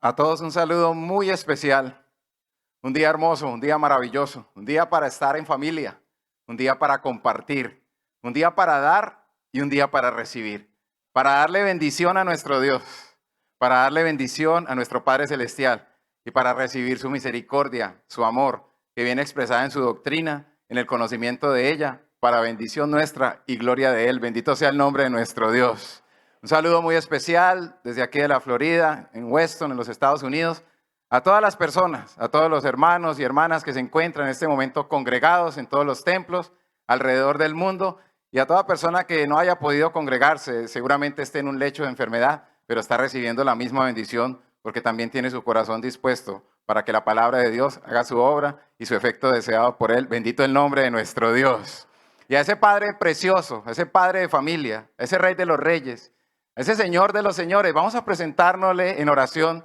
A todos un saludo muy especial, un día hermoso, un día maravilloso, un día para estar en familia, un día para compartir, un día para dar y un día para recibir, para darle bendición a nuestro Dios, para darle bendición a nuestro Padre Celestial y para recibir su misericordia, su amor, que viene expresada en su doctrina, en el conocimiento de ella, para bendición nuestra y gloria de Él. Bendito sea el nombre de nuestro Dios. Un saludo muy especial desde aquí de la Florida, en Weston, en los Estados Unidos, a todas las personas, a todos los hermanos y hermanas que se encuentran en este momento congregados en todos los templos alrededor del mundo y a toda persona que no haya podido congregarse, seguramente esté en un lecho de enfermedad, pero está recibiendo la misma bendición porque también tiene su corazón dispuesto para que la palabra de Dios haga su obra y su efecto deseado por Él. Bendito el nombre de nuestro Dios. Y a ese Padre precioso, a ese Padre de familia, a ese Rey de los Reyes, ese Señor de los señores, vamos a presentárnosle en oración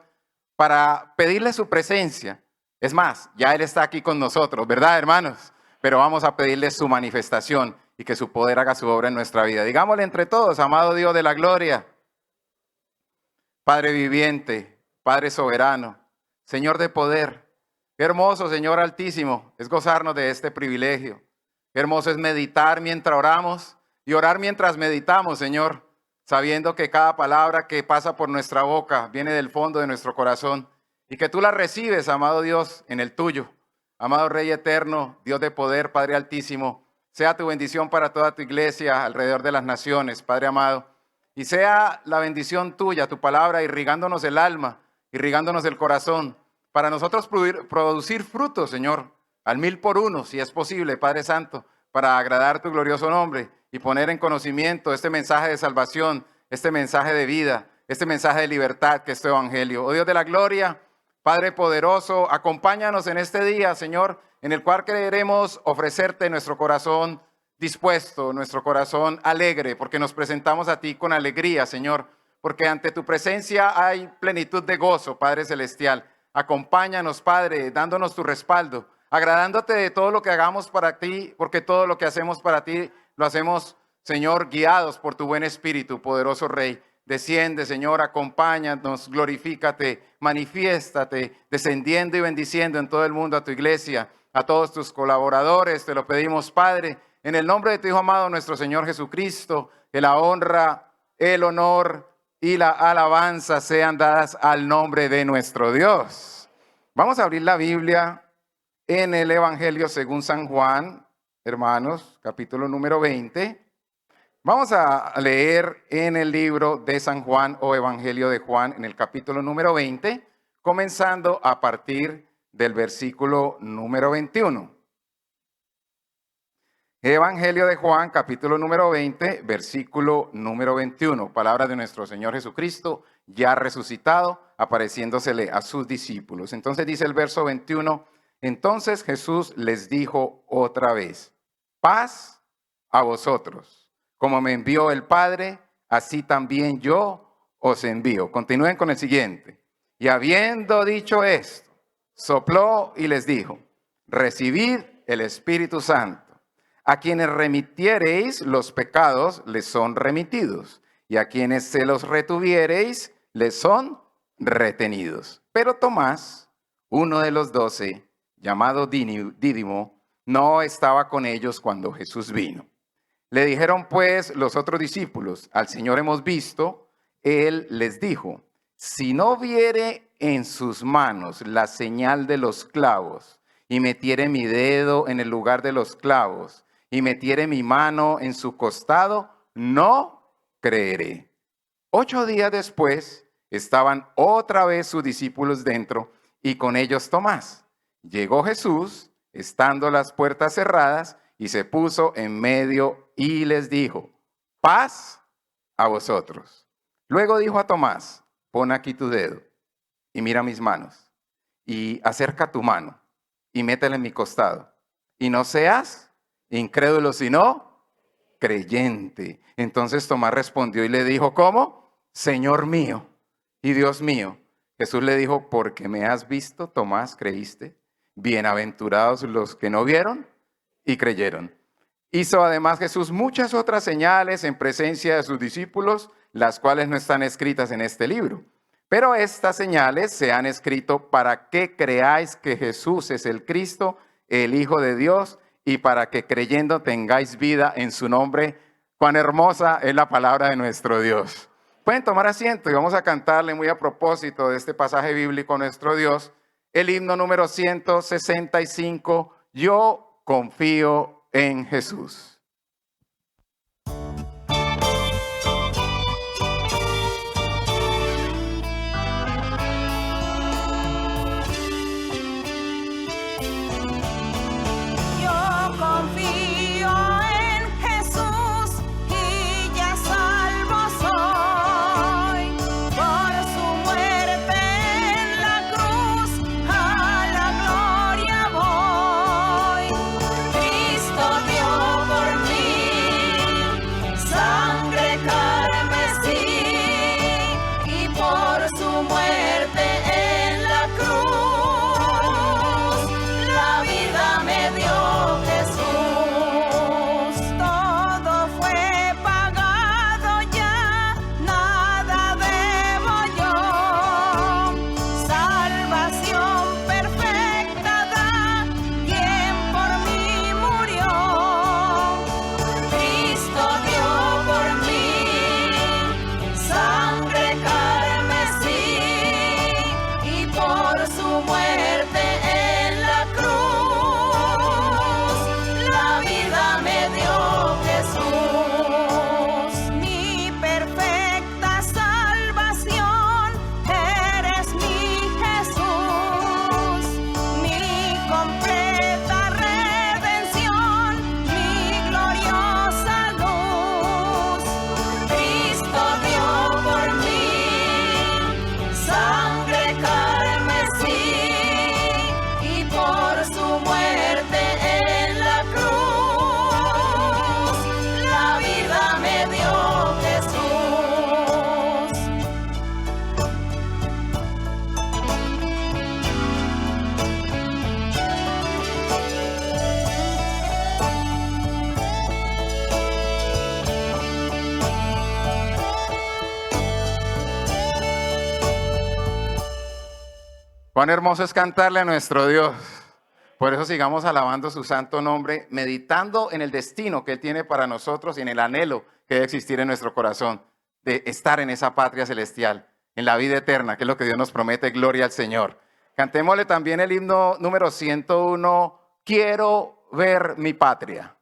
para pedirle su presencia. Es más, ya Él está aquí con nosotros, ¿verdad, hermanos? Pero vamos a pedirle su manifestación y que su poder haga su obra en nuestra vida. Digámosle entre todos, amado Dios de la gloria, Padre viviente, Padre soberano, Señor de poder. Qué hermoso, Señor altísimo, es gozarnos de este privilegio. Qué hermoso es meditar mientras oramos y orar mientras meditamos, Señor, sabiendo que cada palabra que pasa por nuestra boca viene del fondo de nuestro corazón y que tú la recibes, amado Dios, en el tuyo. Amado Rey eterno, Dios de poder, Padre altísimo, sea tu bendición para toda tu iglesia alrededor de las naciones, Padre amado, y sea la bendición tuya, tu palabra, irrigándonos el alma, irrigándonos el corazón, para nosotros producir frutos, Señor, al 1000 por 1, si es posible, Padre Santo, para agradar tu glorioso nombre y poner en conocimiento este mensaje de salvación, este mensaje de vida, este mensaje de libertad que es tu evangelio. Oh Dios de la gloria, Padre poderoso, acompáñanos en este día, Señor, en el cual queremos ofrecerte nuestro corazón dispuesto, nuestro corazón alegre, porque nos presentamos a ti con alegría, Señor, porque ante tu presencia hay plenitud de gozo, Padre Celestial. Acompáñanos, Padre, dándonos tu respaldo, agradándote de todo lo que hagamos para ti, porque todo lo que hacemos para ti lo hacemos, Señor, guiados por tu buen espíritu, poderoso Rey. Desciende, Señor, acompáñanos, glorifícate, manifiéstate, descendiendo y bendiciendo en todo el mundo a tu iglesia, a todos tus colaboradores. Te lo pedimos, Padre, en el nombre de tu Hijo amado, nuestro Señor Jesucristo, que la honra, el honor y la alabanza sean dadas al nombre de nuestro Dios. Vamos a abrir la Biblia en el Evangelio según San Juan, hermanos, capítulo número 20. Vamos a leer en el libro de San Juan o Evangelio de Juan, en el capítulo número 20, comenzando a partir del versículo número 21. Evangelio de Juan, capítulo número 20, versículo número 21. Palabra de nuestro Señor Jesucristo, ya resucitado, apareciéndosele a sus discípulos. Entonces dice el verso 21, entonces Jesús les dijo otra vez, paz a vosotros. Como me envió el Padre, así también yo os envío. Continúen con el siguiente. Y habiendo dicho esto, sopló y les dijo, recibid el Espíritu Santo. A quienes remitiereis los pecados, les son remitidos. Y a quienes se los retuviereis, les son retenidos. Pero Tomás, uno de los 12, llamado Dídimo, no estaba con ellos cuando Jesús vino. Le dijeron pues los otros discípulos, al Señor hemos visto. Él les dijo, si no viere en sus manos la señal de los clavos, y metiere mi dedo en el lugar de los clavos, y metiere mi mano en su costado, no creeré. 8 días después, estaban otra vez sus discípulos dentro, y con ellos Tomás. Llegó Jesús, estando las puertas cerradas, y se puso en medio y les dijo, paz a vosotros. Luego dijo a Tomás, pon aquí tu dedo y mira mis manos, y acerca tu mano y métela en mi costado, y no seas incrédulo, sino creyente. Entonces Tomás respondió y le dijo, ¿cómo? Señor mío y Dios mío. Jesús le dijo, porque me has visto, Tomás, creíste. Bienaventurados los que no vieron y creyeron. Hizo además Jesús muchas otras señales en presencia de sus discípulos, las cuales no están escritas en este libro. Pero estas señales se han escrito para que creáis que Jesús es el Cristo, el Hijo de Dios, y para que creyendo tengáis vida en su nombre. Cuán hermosa es la palabra de nuestro Dios. Pueden tomar asiento y vamos a cantarle muy a propósito de este pasaje bíblico a nuestro Dios, el himno número 165, Yo confío en Jesús. Cuán hermoso es cantarle a nuestro Dios. Por eso sigamos alabando su santo nombre, meditando en el destino que Él tiene para nosotros y en el anhelo que debe existir en nuestro corazón de estar en esa patria celestial, en la vida eterna, que es lo que Dios nos promete. Gloria al Señor. Cantémosle también el himno número 101, Quiero ver mi patria.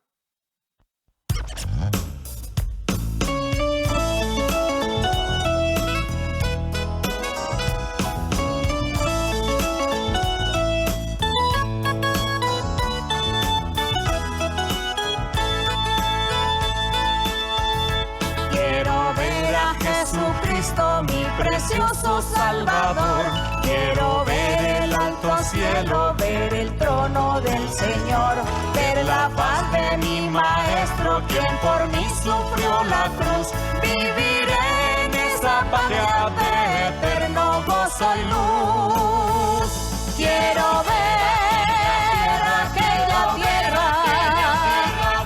Jesucristo, mi precioso Salvador. Quiero ver el alto cielo, ver el trono del Señor, ver la paz de mi Maestro, quien por mí sufrió la cruz. Viviré en esa patria de eterno gozo y luz. Quiero ver aquella tierra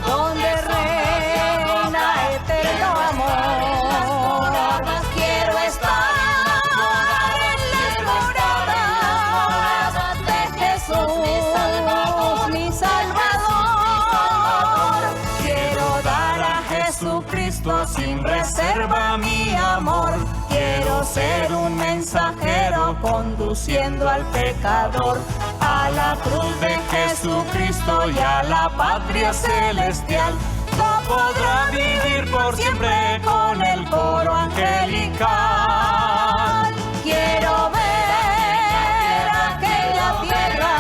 donde reina eterno amor. Sin reserva mi amor, quiero ser un mensajero conduciendo al pecador a la cruz de Jesucristo y a la patria celestial. No podrá vivir por siempre con el coro angelical. Quiero ver aquella tierra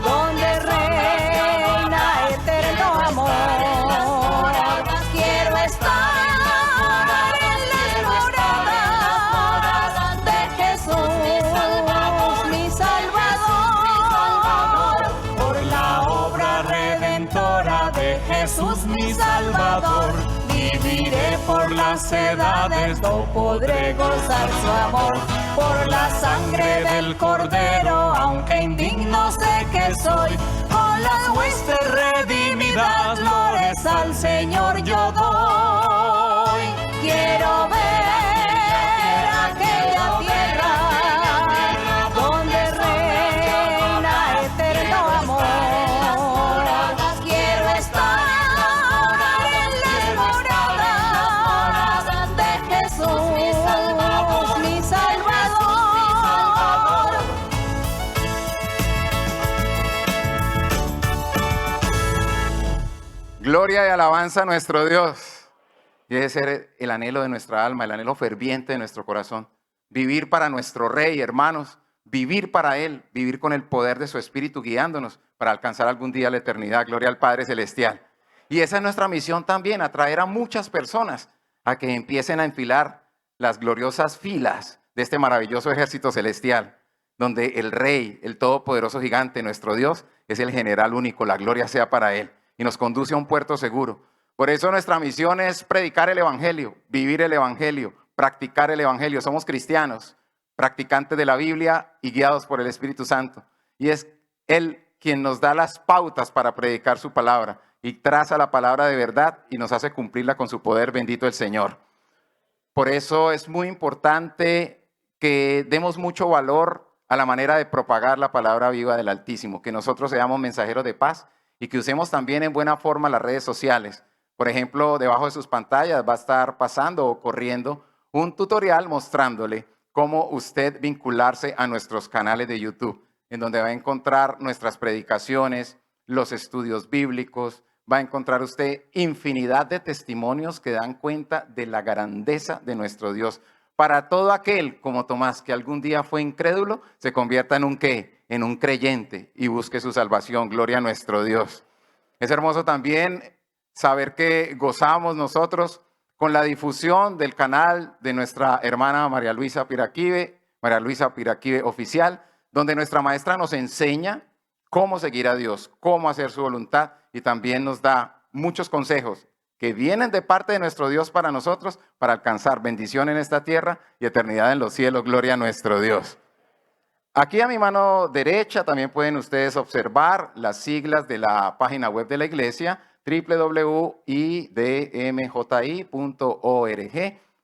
donde reina eterno amor. Jesús mi Salvador, viviré por las edades, no podré gozar su amor. Por la sangre del Cordero, aunque indigno sé que soy, con las huestes redimidas, glorias al Señor yo doy. Quiero ver aquella Gloria y alabanza a nuestro Dios. Y debe ser el anhelo de nuestra alma, el anhelo ferviente de nuestro corazón. Vivir para nuestro Rey, hermanos. Vivir para Él, vivir con el poder de su Espíritu guiándonos para alcanzar algún día la eternidad. Gloria al Padre Celestial. Y esa es nuestra misión también, atraer a muchas personas a que empiecen a enfilar las gloriosas filas de este maravilloso ejército celestial, donde el Rey, el todopoderoso gigante, nuestro Dios, es el general único. La gloria sea para Él y nos conduce a un puerto seguro. Por eso nuestra misión es predicar el Evangelio, vivir el Evangelio, practicar el Evangelio. Somos cristianos, practicantes de la Biblia y guiados por el Espíritu Santo. Y es Él quien nos da las pautas para predicar su palabra y traza la palabra de verdad y nos hace cumplirla con su poder. Bendito el Señor. Por eso es muy importante que demos mucho valor a la manera de propagar la palabra viva del Altísimo, que nosotros seamos mensajeros de paz y que usemos también en buena forma las redes sociales. Por ejemplo, debajo de sus pantallas va a estar pasando o corriendo un tutorial mostrándole cómo usted vincularse a nuestros canales de YouTube, en donde va a encontrar nuestras predicaciones, los estudios bíblicos, va a encontrar usted infinidad de testimonios que dan cuenta de la grandeza de nuestro Dios. Para todo aquel, como Tomás, que algún día fue incrédulo, se convierta en un ¿qué? En un creyente y busque su salvación. Gloria a nuestro Dios. Es hermoso también saber que gozamos nosotros con la difusión del canal de nuestra hermana María Luisa Piraquive Oficial, donde nuestra maestra nos enseña cómo seguir a Dios, cómo hacer su voluntad y también nos da muchos consejos que vienen de parte de nuestro Dios para nosotros para alcanzar bendición en esta tierra y eternidad en los cielos. Gloria a nuestro Dios. Aquí a mi mano derecha también pueden ustedes observar las siglas de la página web de la iglesia, www.idmji.org,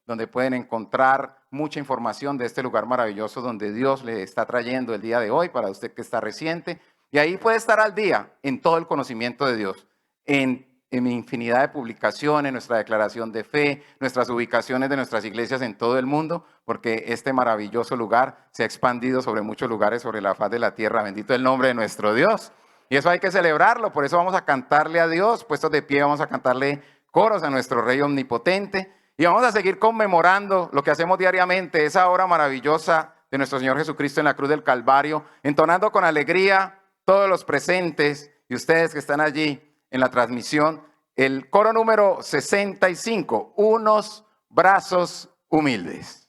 donde pueden encontrar mucha información de este lugar maravilloso donde Dios le está trayendo el día de hoy para usted que está reciente. Y ahí puede estar al día en todo el conocimiento de Dios, en infinidad de publicaciones, nuestra declaración de fe, nuestras ubicaciones de nuestras iglesias en todo el mundo, porque este maravilloso lugar se ha expandido sobre muchos lugares sobre la faz de la tierra. Bendito el nombre de nuestro Dios. Y eso hay que celebrarlo, por eso vamos a cantarle a Dios, puestos de pie vamos a cantarle coros a nuestro Rey omnipotente y vamos a seguir conmemorando lo que hacemos diariamente, esa obra maravillosa de nuestro Señor Jesucristo en la cruz del Calvario, entonando con alegría todos los presentes y ustedes que están allí en la transmisión, el coro número 65, unos brazos humildes.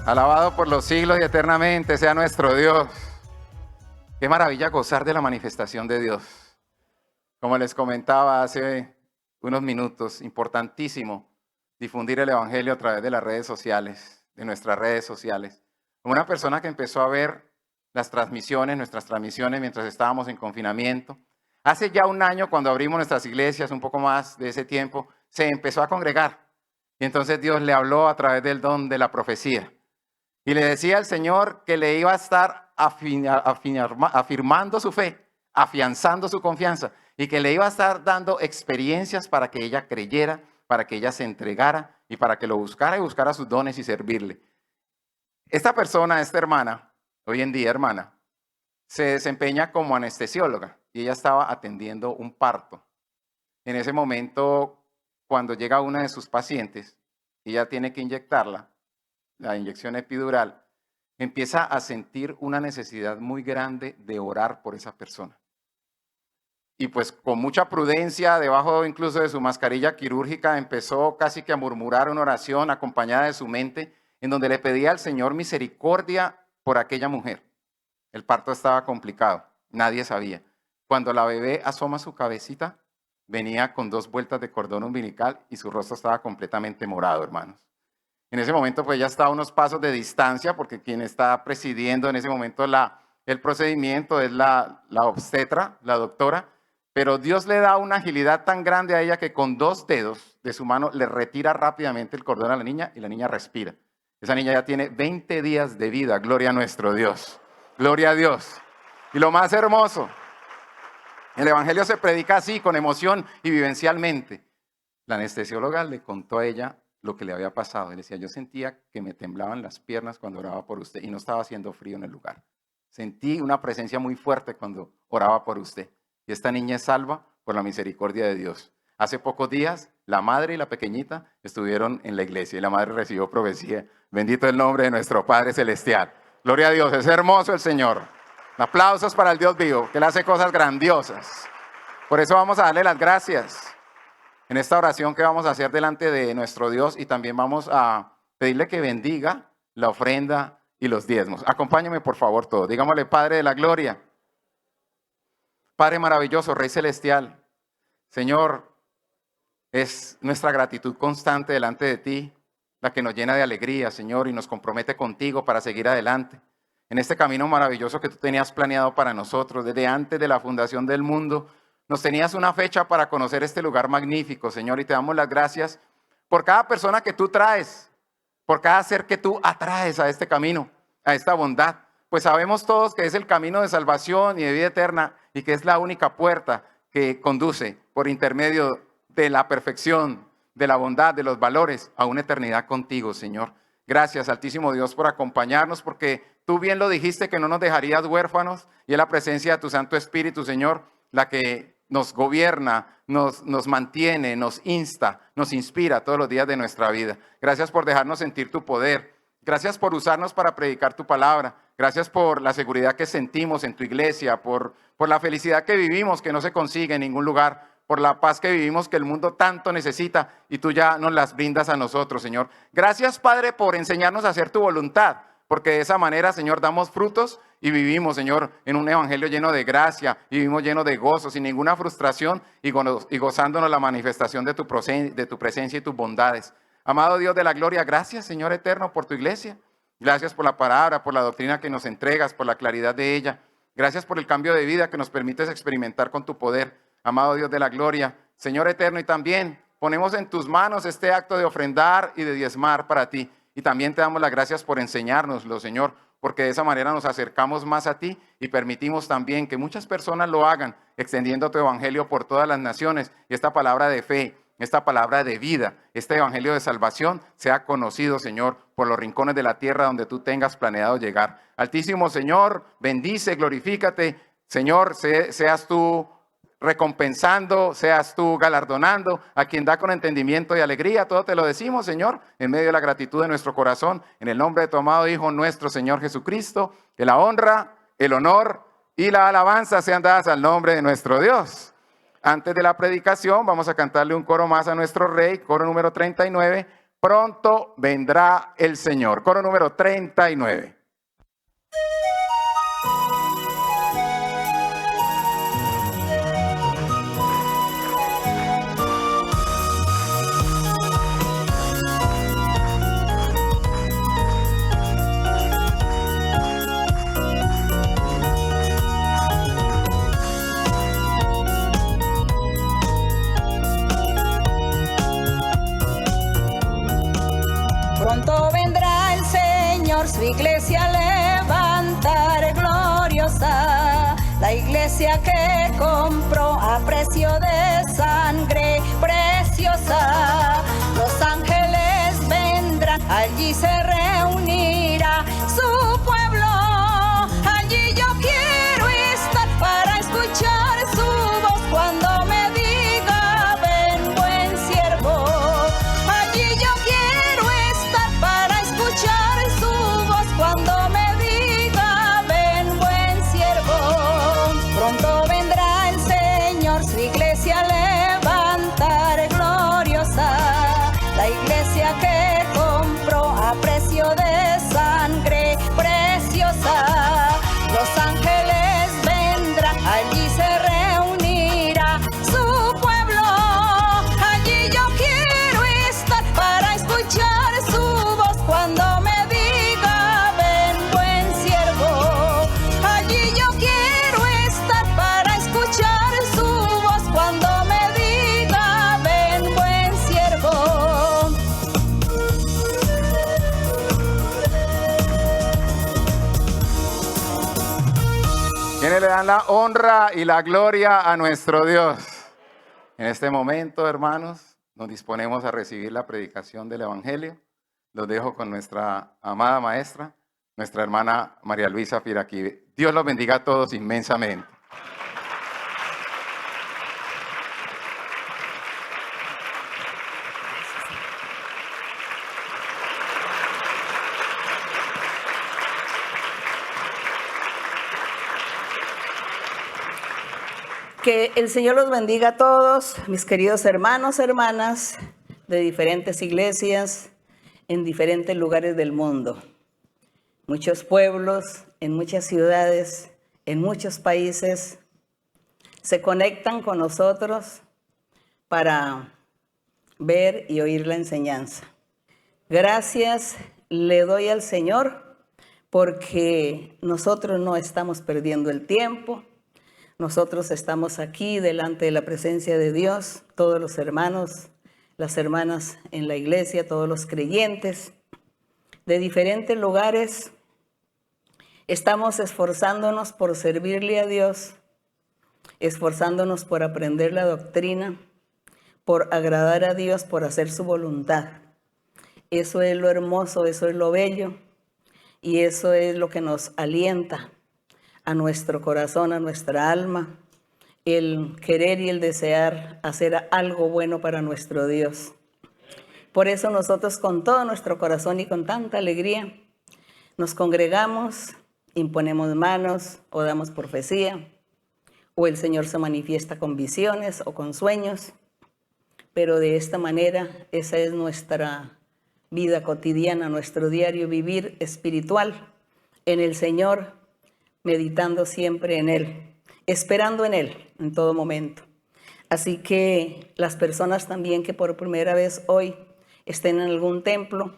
Alabado por los siglos y eternamente sea nuestro Dios. Qué maravilla gozar de la manifestación de Dios. Como les comentaba hace unos minutos, importantísimo difundir el Evangelio a través de las redes sociales, de nuestras redes sociales. Como una persona que empezó a ver nuestras transmisiones mientras estábamos en confinamiento. Hace ya un año, cuando abrimos nuestras iglesias, un poco más de ese tiempo, se empezó a congregar. Y entonces Dios le habló a través del don de la profecía. Y le decía al Señor que le iba a estar afirmando su fe, afianzando su confianza, y que le iba a estar dando experiencias para que ella creyera, para que ella se entregara y para que lo buscara y buscara sus dones y servirle. Esta persona, esta hermana, hoy en día hermana, se desempeña como anestesióloga y ella estaba atendiendo un parto. En ese momento, cuando llega una de sus pacientes, ella tiene que inyectarla, la inyección epidural, empieza a sentir una necesidad muy grande de orar por esa persona. Y pues con mucha prudencia, debajo incluso de su mascarilla quirúrgica, empezó casi que a murmurar una oración acompañada de su mente, en donde le pedía al Señor misericordia por aquella mujer. El parto estaba complicado, nadie sabía. Cuando la bebé asoma su cabecita, venía con 2 vueltas de cordón umbilical y su rostro estaba completamente morado, hermanos. En ese momento pues ya estaba a unos pasos de distancia, porque quien está presidiendo en ese momento el procedimiento es la obstetra, la doctora, pero Dios le da una agilidad tan grande a ella que con 2 dedos de su mano le retira rápidamente el cordón a la niña y la niña respira. Esa niña ya tiene 20 días de vida, gloria a nuestro Dios, gloria a Dios. Y lo más hermoso, el Evangelio se predica así, con emoción y vivencialmente. La anestesióloga le contó a ella lo que le había pasado. Y le decía, yo sentía que me temblaban las piernas cuando oraba por usted y no estaba haciendo frío en el lugar. Sentí una presencia muy fuerte cuando oraba por usted. Y esta niña es salva por la misericordia de Dios. Hace pocos días, la madre y la pequeñita estuvieron en la iglesia y la madre recibió profecía. Bendito el nombre de nuestro Padre Celestial. Gloria a Dios, es hermoso el Señor. Aplausos para el Dios vivo, que Él hace cosas grandiosas. Por eso vamos a darle las gracias en esta oración que vamos a hacer delante de nuestro Dios, y también vamos a pedirle que bendiga la ofrenda y los diezmos. Acompáñame por favor todos. Digámosle, Padre de la gloria, Padre maravilloso, Rey celestial, Señor, es nuestra gratitud constante delante de ti, la que nos llena de alegría, Señor, y nos compromete contigo para seguir adelante en este camino maravilloso que tú tenías planeado para nosotros. Desde antes de la fundación del mundo, nos tenías una fecha para conocer este lugar magnífico, Señor, y te damos las gracias por cada persona que tú traes, por cada ser que tú atraes a este camino, a esta bondad. Pues sabemos todos que es el camino de salvación y de vida eterna, y que es la única puerta que conduce por intermedio de la perfección, de la bondad, de los valores, a una eternidad contigo, Señor. Gracias, Altísimo Dios, por acompañarnos, porque tú bien lo dijiste, que no nos dejarías huérfanos, y es la presencia de tu Santo Espíritu, Señor, la que nos gobierna, nos mantiene, nos insta, nos inspira todos los días de nuestra vida. Gracias por dejarnos sentir tu poder. Gracias por usarnos para predicar tu palabra. Gracias por la seguridad que sentimos en tu iglesia, por la felicidad que vivimos, que no se consigue en ningún lugar, por la paz que vivimos, que el mundo tanto necesita, y tú ya nos las brindas a nosotros, Señor. Gracias, Padre, por enseñarnos a hacer tu voluntad, porque de esa manera, Señor, damos frutos y vivimos, Señor, en un evangelio lleno de gracia, y vivimos lleno de gozo, sin ninguna frustración, y gozándonos la manifestación de tu presencia y tus bondades. Amado Dios de la gloria, gracias, Señor eterno, por tu iglesia. Gracias por la palabra, por la doctrina que nos entregas, por la claridad de ella. Gracias por el cambio de vida que nos permites experimentar con tu poder. Amado Dios de la gloria, Señor eterno, y también ponemos en tus manos este acto de ofrendar y de diezmar para ti. Y también te damos las gracias por enseñárnoslo, Señor, porque de esa manera nos acercamos más a ti y permitimos también que muchas personas lo hagan, extendiendo tu evangelio por todas las naciones, y esta palabra de fe, esta palabra de vida, este evangelio de salvación sea conocido, Señor, por los rincones de la tierra donde tú tengas planeado llegar. Altísimo Señor, bendice, glorifícate, Señor, seas tú recompensando, seas tú galardonando a quien da con entendimiento y alegría. Todo te lo decimos, Señor, en medio de la gratitud de nuestro corazón, en el nombre de tu amado Hijo, nuestro Señor Jesucristo, que la honra, el honor y la alabanza sean dadas al nombre de nuestro Dios. Antes de la predicación, vamos a cantarle un coro más a nuestro Rey, coro número 39, Pronto vendrá el Señor. Coro número 39. Pronto vendrá el Señor, su iglesia a levantar gloriosa, la iglesia que compró a precio de sangre preciosa. Los ángeles vendrán, allí se reunirá su pueblo. Allí yo quiero estar para escuchar su voz cuando me diga: ven, buen siervo. Allí yo quiero estar para escuchar su voz cuando me diga: ven, buen siervo. Pronto vendrá el Señor, su iglesia a levantar gloriosa, la iglesia que compró a precio de sangre preciosa. Los ángeles vendrán, allí se reunirá su pueblo. Allí yo quiero estar para escuchar su voz cuando me diga: ven, buen siervo. Allí yo quiero estar para escuchar su voz cuando me diga: ven, buen siervo. ¿Quiénes le dan la honra y la gloria a nuestro Dios? En este momento, hermanos, nos disponemos a recibir la predicación del Evangelio. Los dejo con nuestra amada maestra, nuestra hermana María Luisa Piraquive. Dios los bendiga a todos inmensamente. Que el Señor los bendiga a todos, mis queridos hermanos, hermanas de diferentes iglesias en diferentes lugares del mundo. Muchos pueblos, en muchas ciudades, en muchos países, se conectan con nosotros para ver y oír la enseñanza. Gracias le doy al Señor porque nosotros no estamos perdiendo el tiempo. Nosotros estamos aquí delante de la presencia de Dios, todos los hermanos, las hermanas en la iglesia, todos los creyentes de diferentes lugares. Estamos esforzándonos por servirle a Dios, esforzándonos por aprender la doctrina, por agradar a Dios, por hacer su voluntad. Eso es lo hermoso, eso es lo bello y eso es lo que nos alienta a nuestro corazón, a nuestra alma, el querer y el desear hacer algo bueno para nuestro Dios. Por eso nosotros con todo nuestro corazón y con tanta alegría nos congregamos, imponemos manos o damos profecía, o el Señor se manifiesta con visiones o con sueños, pero de esta manera esa es nuestra vida cotidiana, nuestro diario vivir espiritual en el Señor, meditando siempre en Él, esperando en Él en todo momento. Así que las personas también que por primera vez hoy estén en algún templo,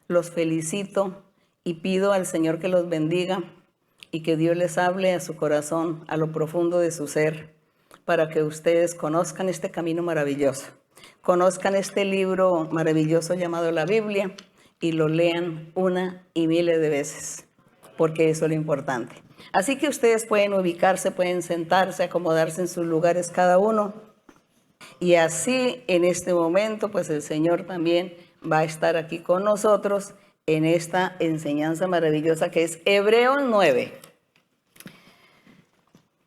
los felicito y pido al Señor que los bendiga y que Dios les hable a su corazón, a lo profundo de su ser, para que ustedes conozcan este camino maravilloso, conozcan este libro maravilloso llamado la Biblia y lo lean una y miles de veces, porque eso es lo importante. Así que ustedes pueden ubicarse, pueden sentarse, acomodarse en sus lugares cada uno. Y así en este momento, pues el Señor también va a estar aquí con nosotros en esta enseñanza maravillosa que es Hebreos 9.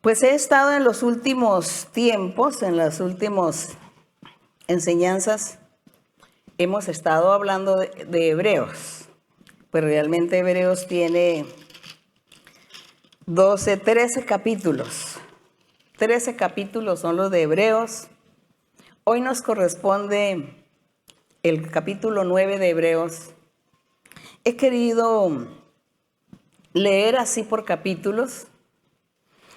Pues he estado en los últimos tiempos, en las últimas enseñanzas, hemos estado hablando de Hebreos. Pues realmente Hebreos tiene 13 capítulos. 13 capítulos son los de Hebreos. Hoy nos corresponde el capítulo 9 de Hebreos, he querido leer así por capítulos,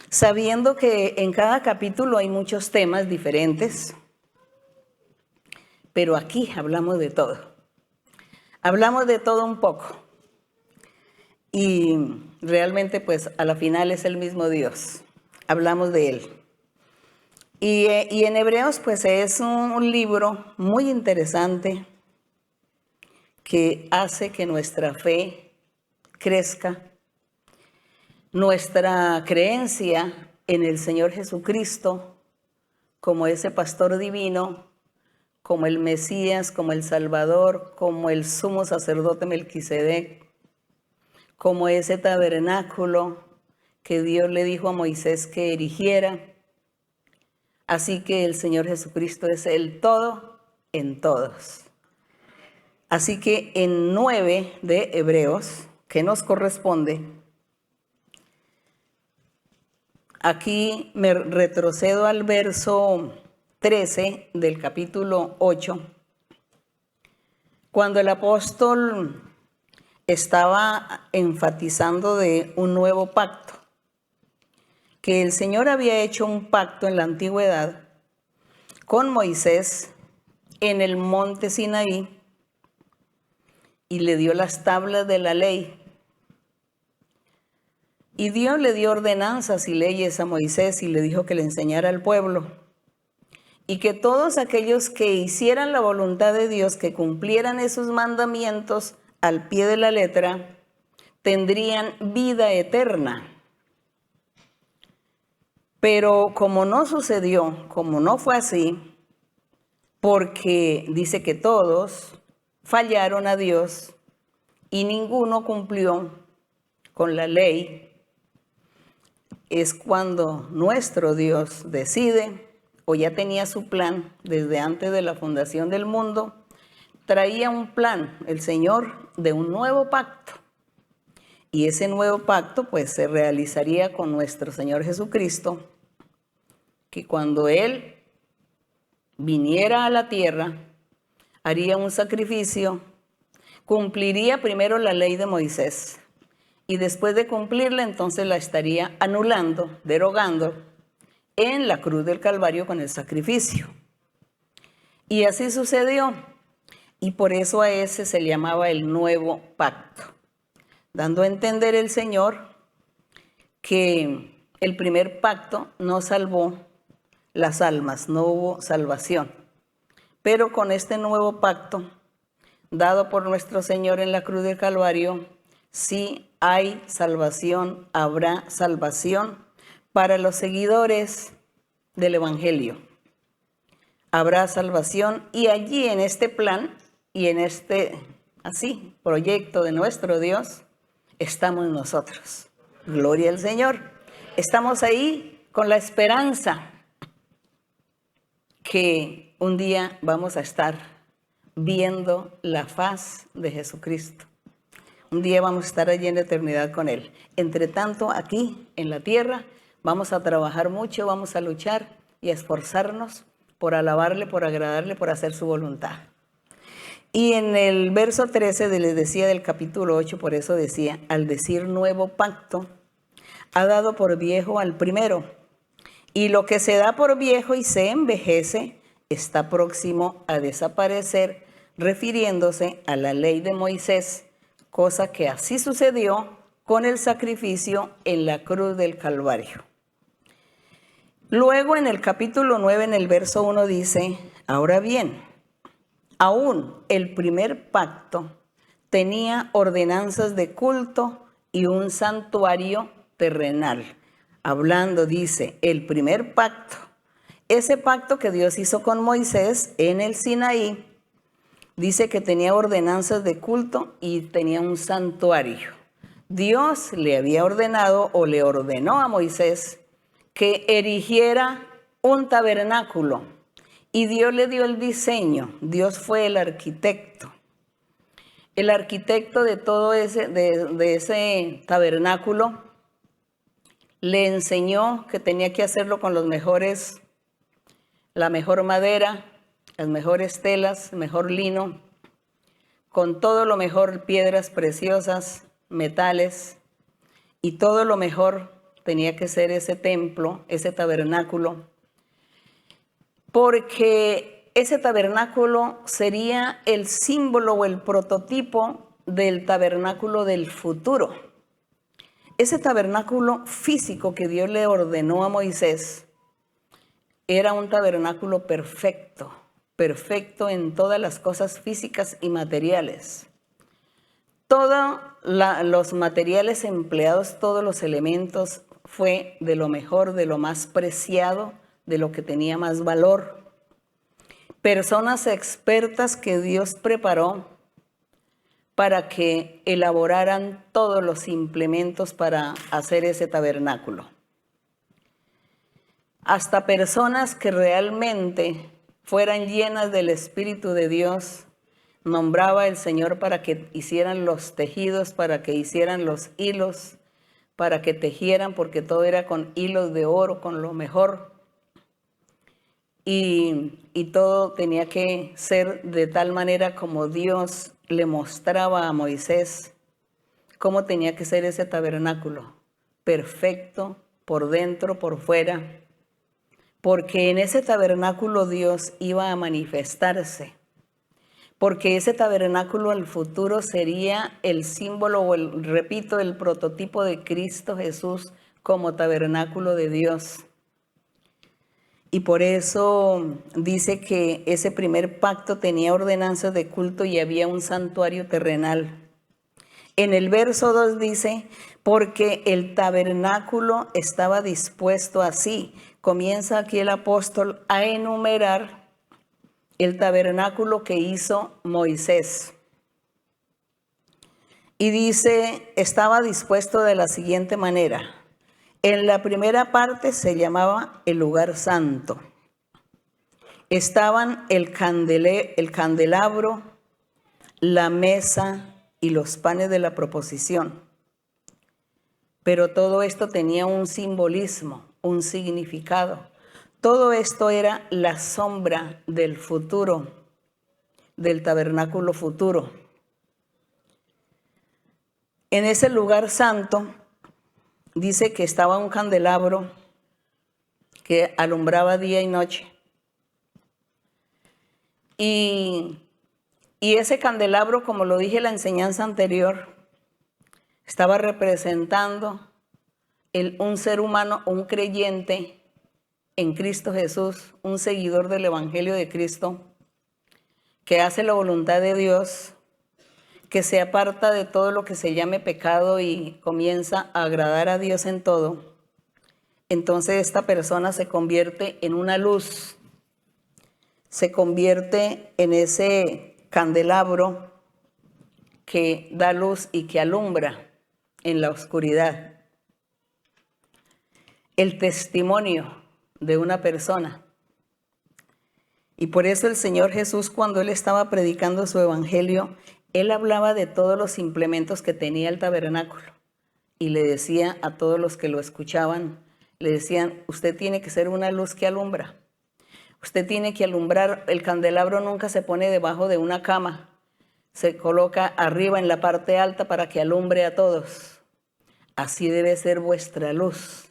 sabiendo que en cada capítulo hay muchos temas diferentes, pero aquí hablamos de todo. Hablamos de todo un poco. Y realmente pues a la final es el mismo Dios. Hablamos de Él. Y en Hebreos pues es un libro muy interesante que hace que nuestra fe crezca, nuestra creencia en el Señor Jesucristo como ese pastor divino, como el Mesías, como el Salvador, como el sumo sacerdote Melquisedec, como ese tabernáculo que Dios le dijo a Moisés que erigiera. Así que el Señor Jesucristo es el todo en todos. Así que en 9 de Hebreos, que nos corresponde, aquí me retrocedo al verso 13 del capítulo 8, cuando el apóstol estaba enfatizando de un nuevo pacto, que el Señor había hecho un pacto en la antigüedad con Moisés en el monte Sinaí y le dio las tablas de la ley. Y Dios le dio ordenanzas y leyes a Moisés y le dijo que le enseñara al pueblo y que todos aquellos que hicieran la voluntad de Dios, que cumplieran esos mandamientos al pie de la letra, tendrían vida eterna. Pero como no sucedió, como no fue así, porque dice que todos fallaron a Dios y ninguno cumplió con la ley, es cuando nuestro Dios decide, o ya tenía su plan desde antes de la fundación del mundo, traía un plan, el Señor, de un nuevo pacto. Y ese nuevo pacto pues se realizaría con nuestro Señor Jesucristo, que cuando Él viniera a la tierra, haría un sacrificio, cumpliría primero la ley de Moisés y después de cumplirla entonces la estaría anulando, derogando en la cruz del Calvario con el sacrificio. Y así sucedió. Y por eso a ese se le llamaba el nuevo pacto, dando a entender el Señor que el primer pacto no salvó las almas, no hubo salvación. Pero con este nuevo pacto, dado por nuestro Señor en la cruz del Calvario, sí hay salvación, habrá salvación para los seguidores del Evangelio. Habrá salvación y allí en este plan y en este proyecto de nuestro Dios estamos nosotros. Gloria al Señor. Estamos ahí con la esperanza que un día vamos a estar viendo la faz de Jesucristo. Un día vamos a estar allí en la eternidad con Él. Entre tanto, aquí en la tierra vamos a trabajar mucho, vamos a luchar y a esforzarnos por alabarle, por agradarle, por hacer su voluntad. Y en el verso 13 les decía del capítulo 8, por eso decía, al decir nuevo pacto, ha dado por viejo al primero. Y lo que se da por viejo y se envejece está próximo a desaparecer, refiriéndose a la ley de Moisés, cosa que así sucedió con el sacrificio en la cruz del Calvario. Luego en el capítulo 9, en el verso 1 dice, ahora bien, aún el primer pacto tenía ordenanzas de culto y un santuario terrenal. Hablando, dice, el primer pacto, ese pacto que Dios hizo con Moisés en el Sinaí, dice que tenía ordenanzas de culto y tenía un santuario. Dios le había ordenado o le ordenó a Moisés que erigiera un tabernáculo y Dios le dio el diseño. Dios fue el arquitecto de todo ese tabernáculo. Le enseñó que tenía que hacerlo con la mejor madera, las mejores telas, mejor lino, con todo lo mejor, piedras preciosas, metales, y todo lo mejor tenía que ser ese templo, ese tabernáculo, porque ese tabernáculo sería el símbolo o el prototipo del tabernáculo del futuro. Ese tabernáculo físico que Dios le ordenó a Moisés era un tabernáculo perfecto, perfecto en todas las cosas físicas y materiales. Todos los materiales empleados, todos los elementos, fue de lo mejor, de lo más preciado, de lo que tenía más valor. Personas expertas que Dios preparó para que elaboraran todos los implementos para hacer ese tabernáculo. Hasta personas que realmente fueran llenas del Espíritu de Dios, nombraba el Señor para que hicieran los tejidos, para que hicieran los hilos, para que tejieran, porque todo era con hilos de oro, con lo mejor. Y todo tenía que ser de tal manera como Dios le mostraba a Moisés cómo tenía que ser ese tabernáculo, perfecto por dentro, por fuera, porque en ese tabernáculo Dios iba a manifestarse, porque ese tabernáculo al futuro sería el símbolo o repito, el prototipo de Cristo Jesús como tabernáculo de Dios. Y por eso dice que ese primer pacto tenía ordenanzas de culto y había un santuario terrenal. En el verso 2 dice, porque el tabernáculo estaba dispuesto así. Comienza aquí el apóstol a enumerar el tabernáculo que hizo Moisés. Y dice, estaba dispuesto de la siguiente manera. En la primera parte se llamaba el lugar santo. Estaban el candelabro, la mesa y los panes de la proposición. Pero todo esto tenía un simbolismo, un significado. Todo esto era la sombra del futuro, del tabernáculo futuro. En ese lugar santo dice que estaba un candelabro que alumbraba día y noche. Y ese candelabro, como lo dije en la enseñanza anterior, estaba representando un ser humano, un creyente en Cristo Jesús, un seguidor del Evangelio de Cristo, que hace la voluntad de Dios, que se aparta de todo lo que se llame pecado y comienza a agradar a Dios en todo. Entonces esta persona se convierte en una luz, se convierte en ese candelabro que da luz y que alumbra en la oscuridad. El testimonio de una persona. Y por eso el Señor Jesús, cuando Él estaba predicando su evangelio, Él hablaba de todos los implementos que tenía el tabernáculo. Y le decía a todos los que lo escuchaban, le decían, usted tiene que ser una luz que alumbra. Usted tiene que alumbrar, el candelabro nunca se pone debajo de una cama. Se coloca arriba en la parte alta para que alumbre a todos. Así debe ser vuestra luz.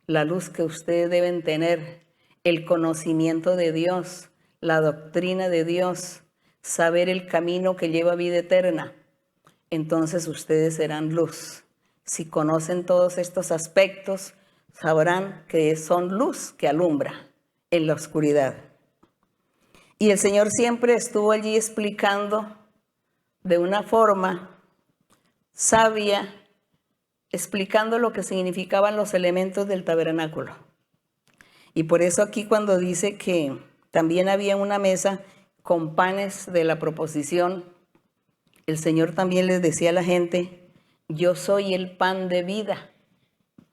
La luz que ustedes deben tener, el conocimiento de Dios, la doctrina de Dios, saber el camino que lleva a vida eterna. Entonces ustedes serán luz. Si conocen todos estos aspectos, sabrán que son luz que alumbra en la oscuridad. Y el Señor siempre estuvo allí explicando de una forma sabia, explicando lo que significaban los elementos del tabernáculo. Y por eso aquí cuando dice que también había una mesa con panes de la proposición, el Señor también les decía a la gente, yo soy el pan de vida,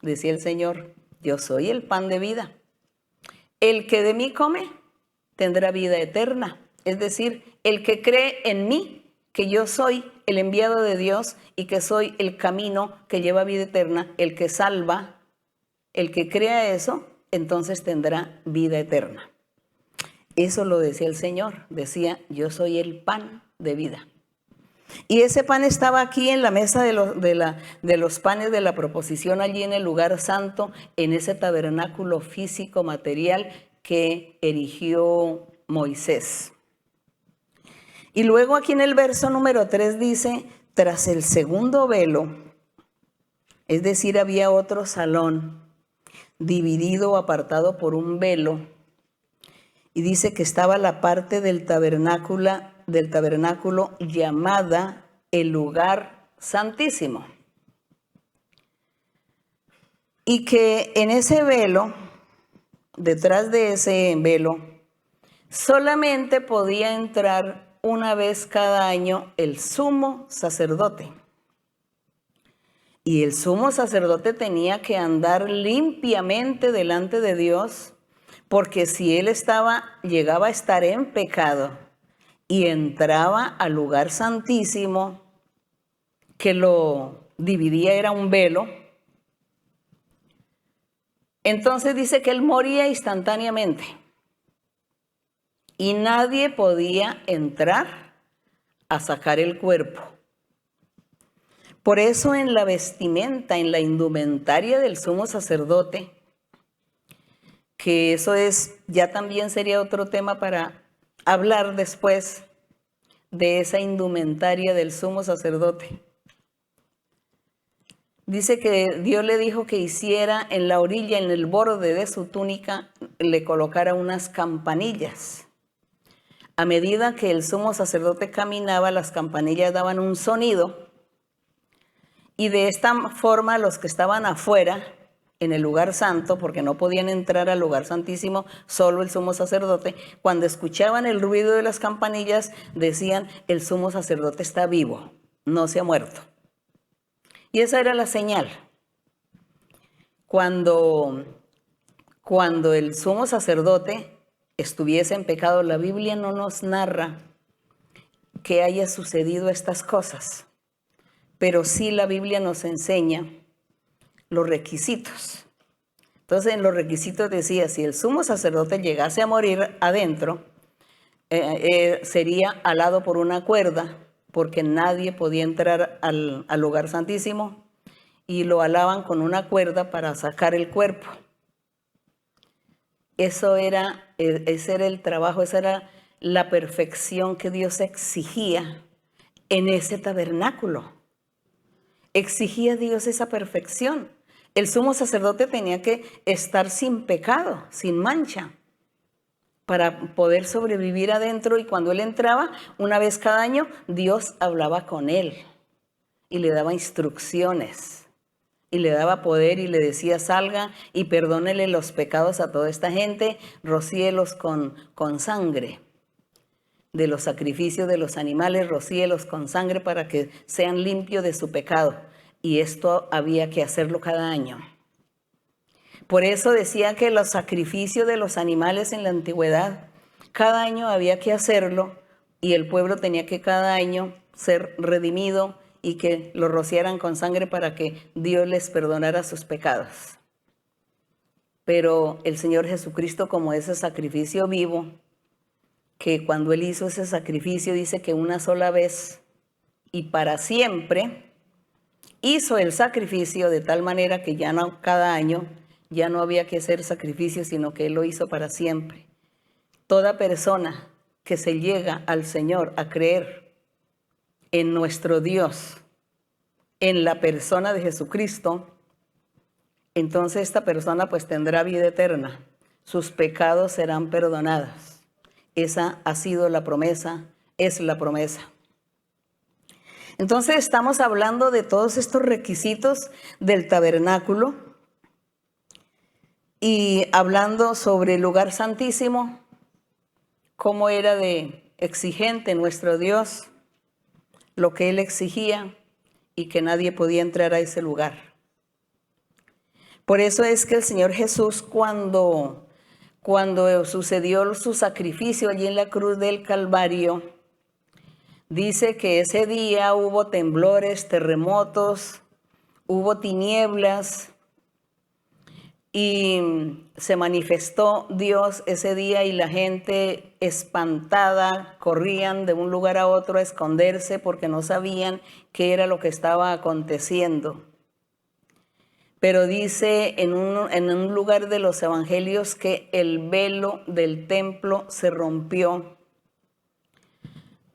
decía el Señor, yo soy el pan de vida. El que de mí come tendrá vida eterna, es decir, el que cree en mí, que yo soy el enviado de Dios y que soy el camino que lleva a vida eterna, el que salva, el que crea eso, entonces tendrá vida eterna. Eso lo decía el Señor. Decía, yo soy el pan de vida. Y ese pan estaba aquí en la mesa de los panes de la proposición, allí en el lugar santo, en ese tabernáculo físico material que erigió Moisés. Y luego aquí en el verso número 3 dice, tras el segundo velo, es decir, había otro salón dividido o apartado por un velo, y dice que estaba la parte del tabernáculo llamada el lugar santísimo. Y que en ese velo, detrás de ese velo, solamente podía entrar una vez cada año el sumo sacerdote. Y el sumo sacerdote tenía que andar limpiamente delante de Dios, porque si él llegaba a estar en pecado y entraba al lugar santísimo, que lo dividía, era un velo, entonces dice que él moría instantáneamente y nadie podía entrar a sacar el cuerpo. Por eso en la vestimenta, en la indumentaria del sumo sacerdote, que eso ya también sería otro tema para hablar después de esa indumentaria del sumo sacerdote. Dice que Dios le dijo que hiciera en la orilla, en el borde de su túnica, le colocara unas campanillas. A medida que el sumo sacerdote caminaba, las campanillas daban un sonido, y de esta forma los que estaban afuera, en el lugar santo, porque no podían entrar al lugar santísimo solo el sumo sacerdote, cuando escuchaban el ruido de las campanillas, decían, el sumo sacerdote está vivo, no se ha muerto. Y esa era la señal. Cuando el sumo sacerdote estuviese en pecado, la Biblia no nos narra que haya sucedido estas cosas, pero sí la Biblia nos enseña los requisitos. Entonces en los requisitos decía, si el sumo sacerdote llegase a morir adentro, sería alado por una cuerda, porque nadie podía entrar al lugar santísimo, y lo alaban con una cuerda para sacar el cuerpo. Ese era el trabajo, esa era la perfección que Dios exigía en ese tabernáculo. Exigía Dios esa perfección. El sumo sacerdote tenía que estar sin pecado, sin mancha, para poder sobrevivir adentro, y cuando él entraba, una vez cada año, Dios hablaba con él y le daba instrucciones y le daba poder y le decía, salga y perdónele los pecados a toda esta gente, rocíelos con sangre de los sacrificios de los animales, rocíelos con sangre para que sean limpios de su pecado. Y esto había que hacerlo cada año. Por eso decía que los sacrificios de los animales en la antigüedad, cada año había que hacerlo, y el pueblo tenía que cada año ser redimido y que lo rociaran con sangre para que Dios les perdonara sus pecados. Pero el Señor Jesucristo, como ese sacrificio vivo, que cuando Él hizo ese sacrificio, dice que una sola vez y para siempre hizo el sacrificio, de tal manera que ya no cada año, ya no había que hacer sacrificio, sino que Él lo hizo para siempre. Toda persona que se llega al Señor a creer en nuestro Dios, en la persona de Jesucristo, entonces esta persona pues tendrá vida eterna. Sus pecados serán perdonados. Esa ha sido la promesa, es la promesa. Entonces estamos hablando de todos estos requisitos del tabernáculo y hablando sobre el lugar santísimo, cómo era de exigente nuestro Dios, lo que Él exigía y que nadie podía entrar a ese lugar. Por eso es que el Señor Jesús, cuando sucedió su sacrificio allí en la cruz del Calvario, dice que ese día hubo temblores, terremotos, hubo tinieblas, y se manifestó Dios ese día y la gente espantada corrían de un lugar a otro a esconderse porque no sabían qué era lo que estaba aconteciendo. Pero dice en un lugar de los evangelios que el velo del templo se rompió.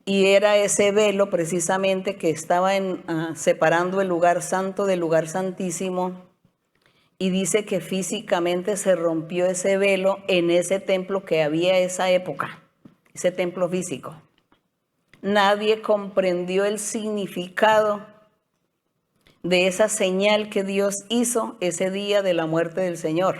Y era ese velo precisamente que estaba separando el lugar santo del lugar santísimo. Y dice que físicamente se rompió ese velo en ese templo que había esa época, ese templo físico. Nadie comprendió el significado de esa señal que Dios hizo ese día de la muerte del Señor.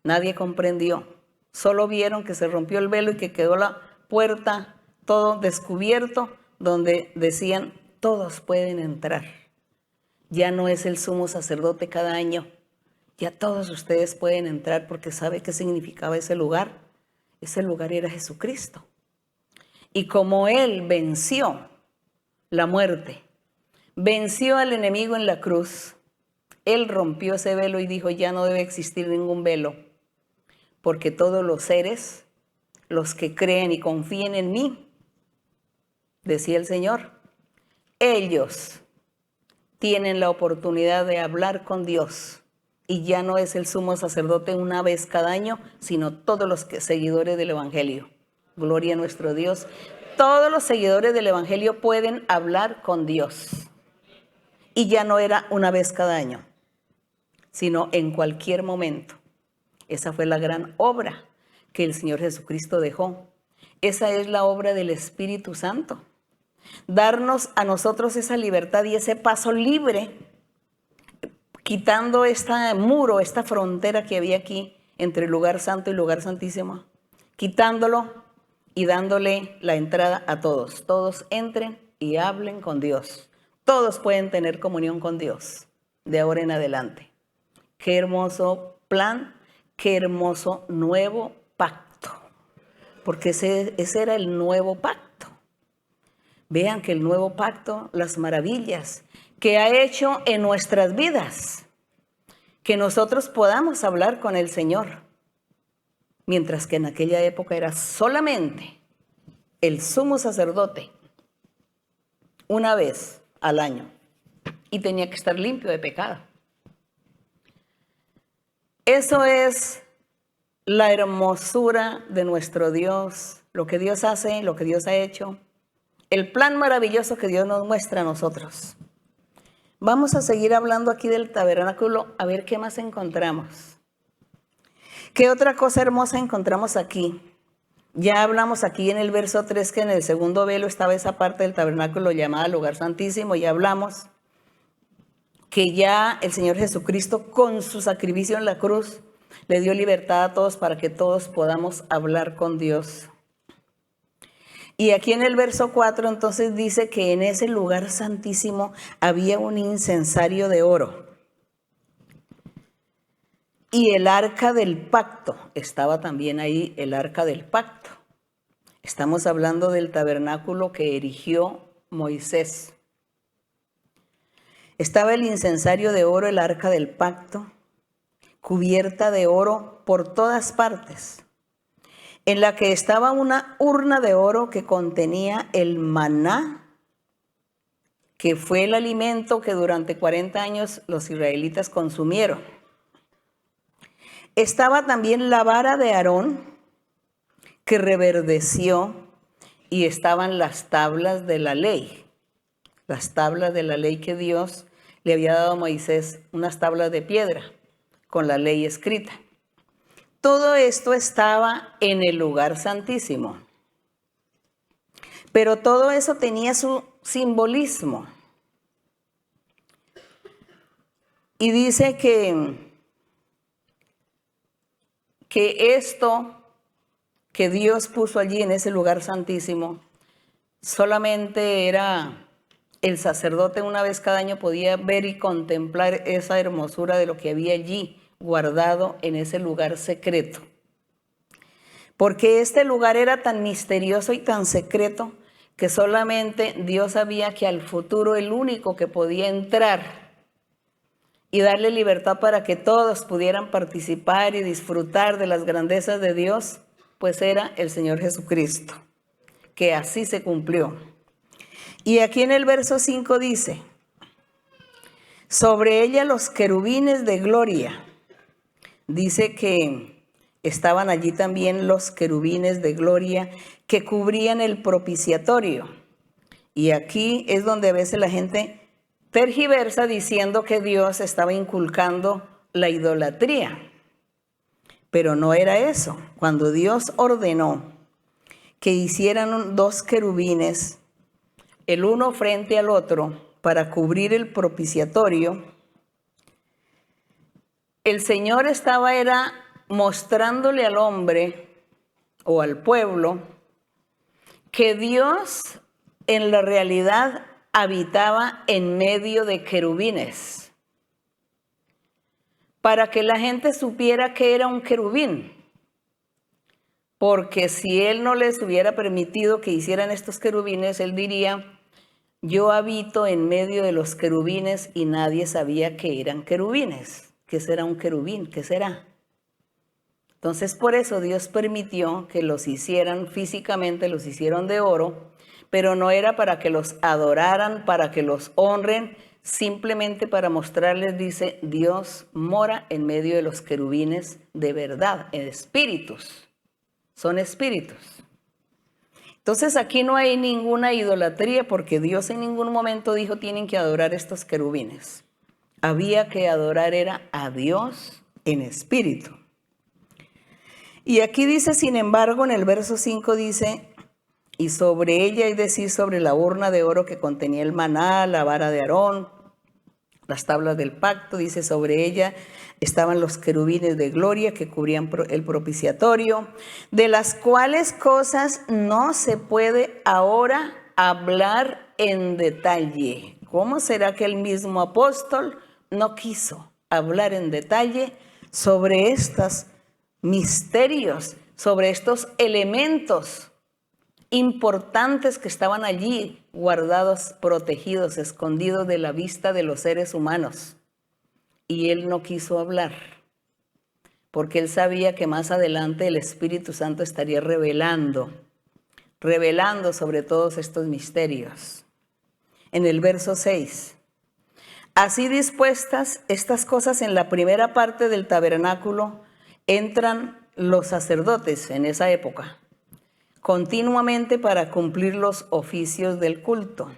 Nadie comprendió. Solo vieron que se rompió el velo y que quedó la puerta todo descubierto, donde decían, todos pueden entrar. Ya no es el sumo sacerdote cada año. Ya todos ustedes pueden entrar porque sabe qué significaba ese lugar. Ese lugar era Jesucristo. Y como Él venció la muerte, venció al enemigo en la cruz, Él rompió ese velo y dijo, ya no debe existir ningún velo, porque todos los seres, los que creen y confíen en mí, decía el Señor, ellos tienen la oportunidad de hablar con Dios. Y ya no es el sumo sacerdote una vez cada año, sino todos los seguidores del Evangelio. Gloria a nuestro Dios. Todos los seguidores del Evangelio pueden hablar con Dios. Y ya no era una vez cada año, sino en cualquier momento. Esa fue la gran obra que el Señor Jesucristo dejó. Esa es la obra del Espíritu Santo. Darnos a nosotros esa libertad y ese paso libre, quitando este muro, esta frontera que había aquí entre el lugar santo y el lugar santísimo, quitándolo y dándole la entrada a todos. Todos entren y hablen con Dios. Todos pueden tener comunión con Dios de ahora en adelante. Qué hermoso plan, qué hermoso nuevo pacto, porque ese era el nuevo pacto. Vean que el nuevo pacto, las maravillas que ha hecho en nuestras vidas, que nosotros podamos hablar con el Señor, mientras que en aquella época era solamente el sumo sacerdote una vez al año y tenía que estar limpio de pecado. Eso es la hermosura de nuestro Dios, lo que Dios hace, lo que Dios ha hecho. El plan maravilloso que Dios nos muestra a nosotros. Vamos a seguir hablando aquí del tabernáculo, a ver qué más encontramos. ¿Qué otra cosa hermosa encontramos aquí? Ya hablamos aquí en el verso 3 que en el segundo velo estaba esa parte del tabernáculo llamada lugar santísimo. Ya hablamos que ya el Señor Jesucristo con su sacrificio en la cruz le dio libertad a todos para que todos podamos hablar con Dios. Y aquí en el verso 4 entonces dice que en ese lugar santísimo había un incensario de oro. Y el arca del pacto, estaba también ahí el arca del pacto. Estamos hablando del tabernáculo que erigió Moisés. Estaba el incensario de oro, el arca del pacto, cubierta de oro por todas partes, en la que estaba una urna de oro que contenía el maná, que fue el alimento que durante 40 años los israelitas consumieron. Estaba también la vara de Aarón, que reverdeció, y estaban las tablas de la ley. Las tablas de la ley que Dios le había dado a Moisés, unas tablas de piedra con la ley escrita. Todo esto estaba en el lugar santísimo. Pero todo eso tenía su simbolismo. Y dice que esto que Dios puso allí en ese lugar santísimo, solamente era el sacerdote una vez cada año podía ver y contemplar esa hermosura de lo que había allí guardado en ese lugar secreto. Porque este lugar era tan misterioso y tan secreto que solamente Dios sabía que al futuro el único que podía entrar y darle libertad para que todos pudieran participar y disfrutar de las grandezas de Dios, pues era el Señor Jesucristo, que así se cumplió. Y aquí en el verso 5 dice, sobre ella los querubines de gloria. Dice que estaban allí también los querubines de gloria que cubrían el propiciatorio. Y aquí es donde a veces la gente tergiversa diciendo que Dios estaba inculcando la idolatría. Pero no era eso. Cuando Dios ordenó que hicieran 2 querubines, el uno frente al otro, para cubrir el propiciatorio, el Señor era mostrándole al hombre o al pueblo que Dios en la realidad habitaba en medio de querubines, para que la gente supiera que era un querubín, porque si Él no les hubiera permitido que hicieran estos querubines, Él diría, yo habito en medio de los querubines y nadie sabía que eran querubines. ¿Qué será un querubín? ¿Qué será? Entonces por eso Dios permitió que los hicieran físicamente, los hicieron de oro, pero no era para que los adoraran, para que los honren, simplemente para mostrarles, dice, Dios mora en medio de los querubines de verdad, en espíritus. Son espíritus. Entonces aquí no hay ninguna idolatría porque Dios en ningún momento dijo tienen que adorar estos querubines. Había que adorar era a Dios en espíritu. Y aquí dice, sin embargo, en el verso 5 dice, y sobre ella, es decir, sobre la urna de oro que contenía el maná, la vara de Aarón, las tablas del pacto, dice, sobre ella estaban los querubines de gloria que cubrían el propiciatorio, de las cuales cosas no se puede ahora hablar en detalle. ¿Cómo será que el mismo apóstol no quiso hablar en detalle sobre estos misterios, sobre estos elementos importantes que estaban allí guardados, protegidos, escondidos de la vista de los seres humanos? Y él no quiso hablar, porque él sabía que más adelante el Espíritu Santo estaría revelando sobre todos estos misterios. En el verso 6, así dispuestas estas cosas en la primera parte del tabernáculo, entran los sacerdotes en esa época, continuamente para cumplir los oficios del culto.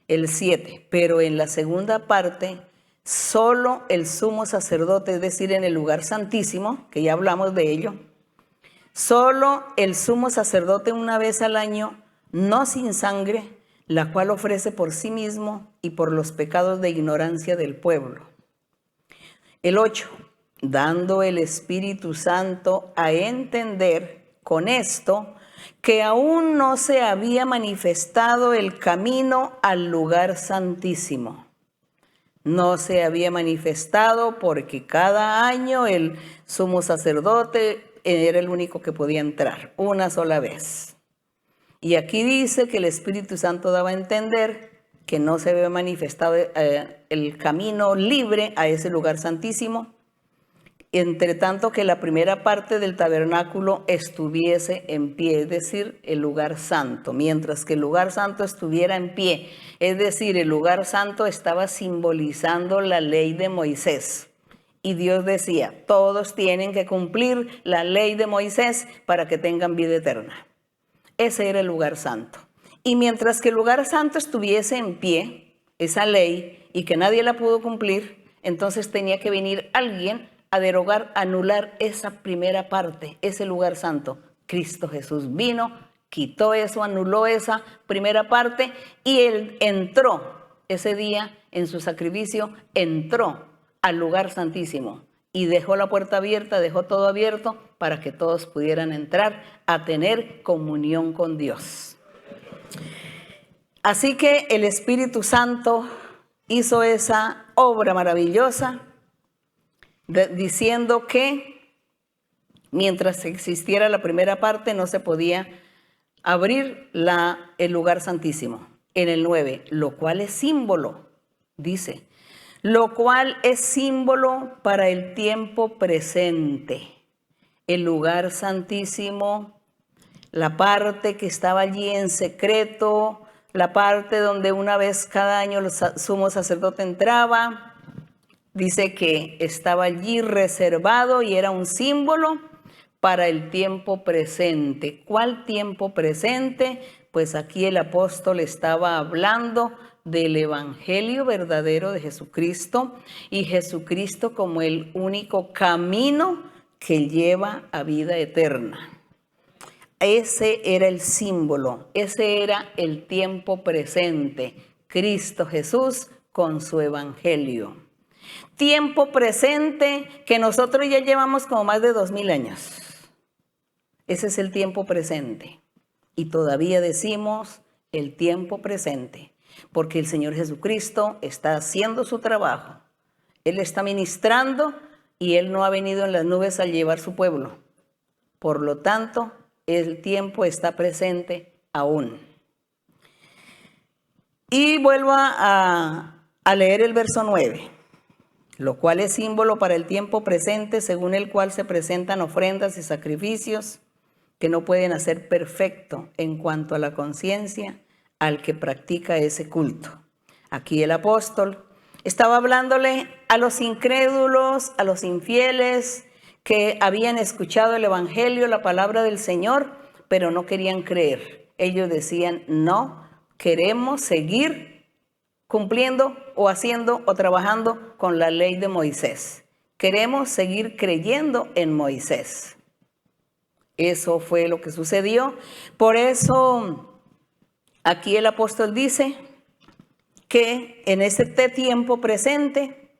El 7, pero en la segunda parte, solo el sumo sacerdote, es decir, en el lugar santísimo, que ya hablamos de ello, solo el sumo sacerdote una vez al año, no sin sangre, la cual ofrece por sí mismo y por los pecados de ignorancia del pueblo. El 8, dando el Espíritu Santo a entender con esto que aún no se había manifestado el camino al lugar santísimo. No se había manifestado porque cada año el sumo sacerdote era el único que podía entrar, una sola vez. Y aquí dice que el Espíritu Santo daba a entender que no se había manifestado el camino libre a ese lugar santísimo, entre tanto que la primera parte del tabernáculo estuviese en pie, es decir, el lugar santo, mientras que el lugar santo estuviera en pie, es decir, el lugar santo estaba simbolizando la ley de Moisés. Y Dios decía, todos tienen que cumplir la ley de Moisés para que tengan vida eterna. Ese era el lugar santo. Y mientras que el lugar santo estuviese en pie, esa ley, y que nadie la pudo cumplir, entonces tenía que venir alguien a derogar, anular esa primera parte, ese lugar santo. Cristo Jesús vino, quitó eso, anuló esa primera parte y él entró ese día en su sacrificio, entró al lugar santísimo y dejó la puerta abierta, dejó todo abierto para que todos pudieran entrar a tener comunión con Dios. Así que el Espíritu Santo hizo esa obra maravillosa diciendo que mientras existiera la primera parte no se podía abrir el lugar santísimo. En el 9, lo cual es símbolo, dice, lo cual es símbolo para el tiempo presente. El lugar santísimo, la parte que estaba allí en secreto, la parte donde una vez cada año el sumo sacerdote entraba, dice que estaba allí reservado y era un símbolo para el tiempo presente. ¿Cuál tiempo presente? Pues aquí el apóstol estaba hablando del evangelio verdadero de Jesucristo y Jesucristo como el único camino que lleva a vida eterna. Ese era el símbolo, ese era el tiempo presente, Cristo Jesús con su evangelio. Tiempo presente que nosotros ya llevamos como más de 2000 años. Ese es el tiempo presente. Y todavía decimos el tiempo presente, porque el Señor Jesucristo está haciendo su trabajo. Él está ministrando y Él no ha venido en las nubes a llevar su pueblo. Por lo tanto, el tiempo está presente aún. Y vuelvo a leer el verso 9, lo cual es símbolo para el tiempo presente, según el cual se presentan ofrendas y sacrificios que no pueden hacer perfecto en cuanto a la conciencia al que practica ese culto. Aquí el apóstol estaba hablándole a los incrédulos, a los infieles, que habían escuchado el evangelio, la palabra del Señor, pero no querían creer. Ellos decían, no, queremos seguir cumpliendo o haciendo o trabajando con la ley de Moisés. Queremos seguir creyendo en Moisés. Eso fue lo que sucedió. Por eso aquí el apóstol dice que en este tiempo presente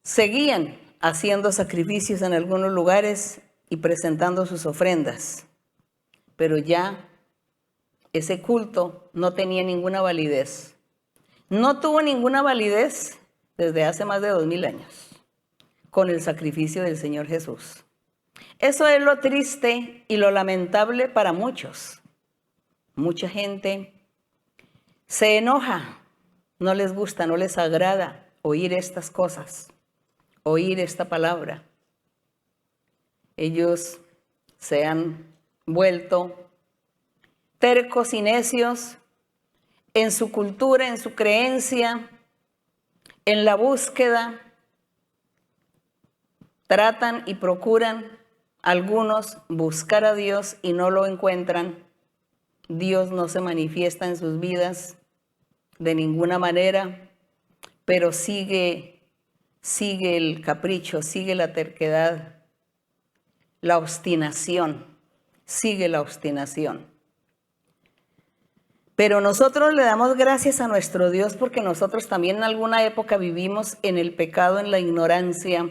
seguían haciendo sacrificios en algunos lugares y presentando sus ofrendas. Pero ya ese culto no tenía ninguna validez. No tuvo ninguna validez desde hace más de 2000 años con el sacrificio del Señor Jesús. Eso es lo triste y lo lamentable para muchos. Mucha gente se enoja, no les gusta, no les agrada oír estas cosas, oír esta palabra. Ellos se han vuelto tercos y necios en su cultura, en su creencia, en la búsqueda. Tratan y procuran algunos buscar a Dios y no lo encuentran. Dios no se manifiesta en sus vidas de ninguna manera, pero sigue el capricho, sigue la terquedad, la obstinación, sigue la obstinación. Pero nosotros le damos gracias a nuestro Dios porque nosotros también en alguna época vivimos en el pecado, en la ignorancia,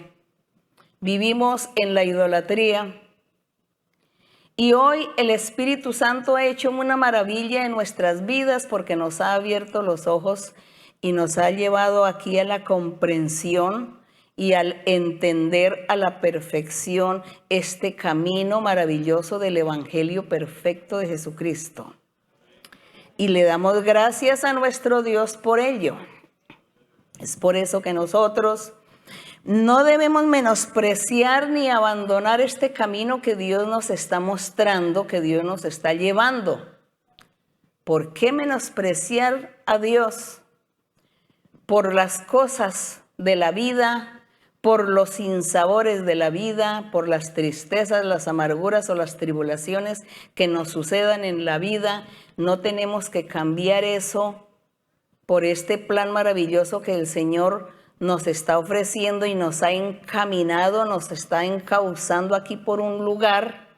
vivimos en la idolatría. Y hoy el Espíritu Santo ha hecho una maravilla en nuestras vidas porque nos ha abierto los ojos y nos ha llevado aquí a la comprensión y al entender a la perfección este camino maravilloso del Evangelio perfecto de Jesucristo. Y le damos gracias a nuestro Dios por ello. Es por eso que nosotros no debemos menospreciar ni abandonar este camino que Dios nos está mostrando, que Dios nos está llevando. ¿Por qué menospreciar a Dios? Por las cosas de la vida, por los sinsabores de la vida, por las tristezas, las amarguras o las tribulaciones que nos sucedan en la vida. No tenemos que cambiar eso por este plan maravilloso que el Señor nos está ofreciendo y nos ha encaminado, nos está encauzando aquí por un lugar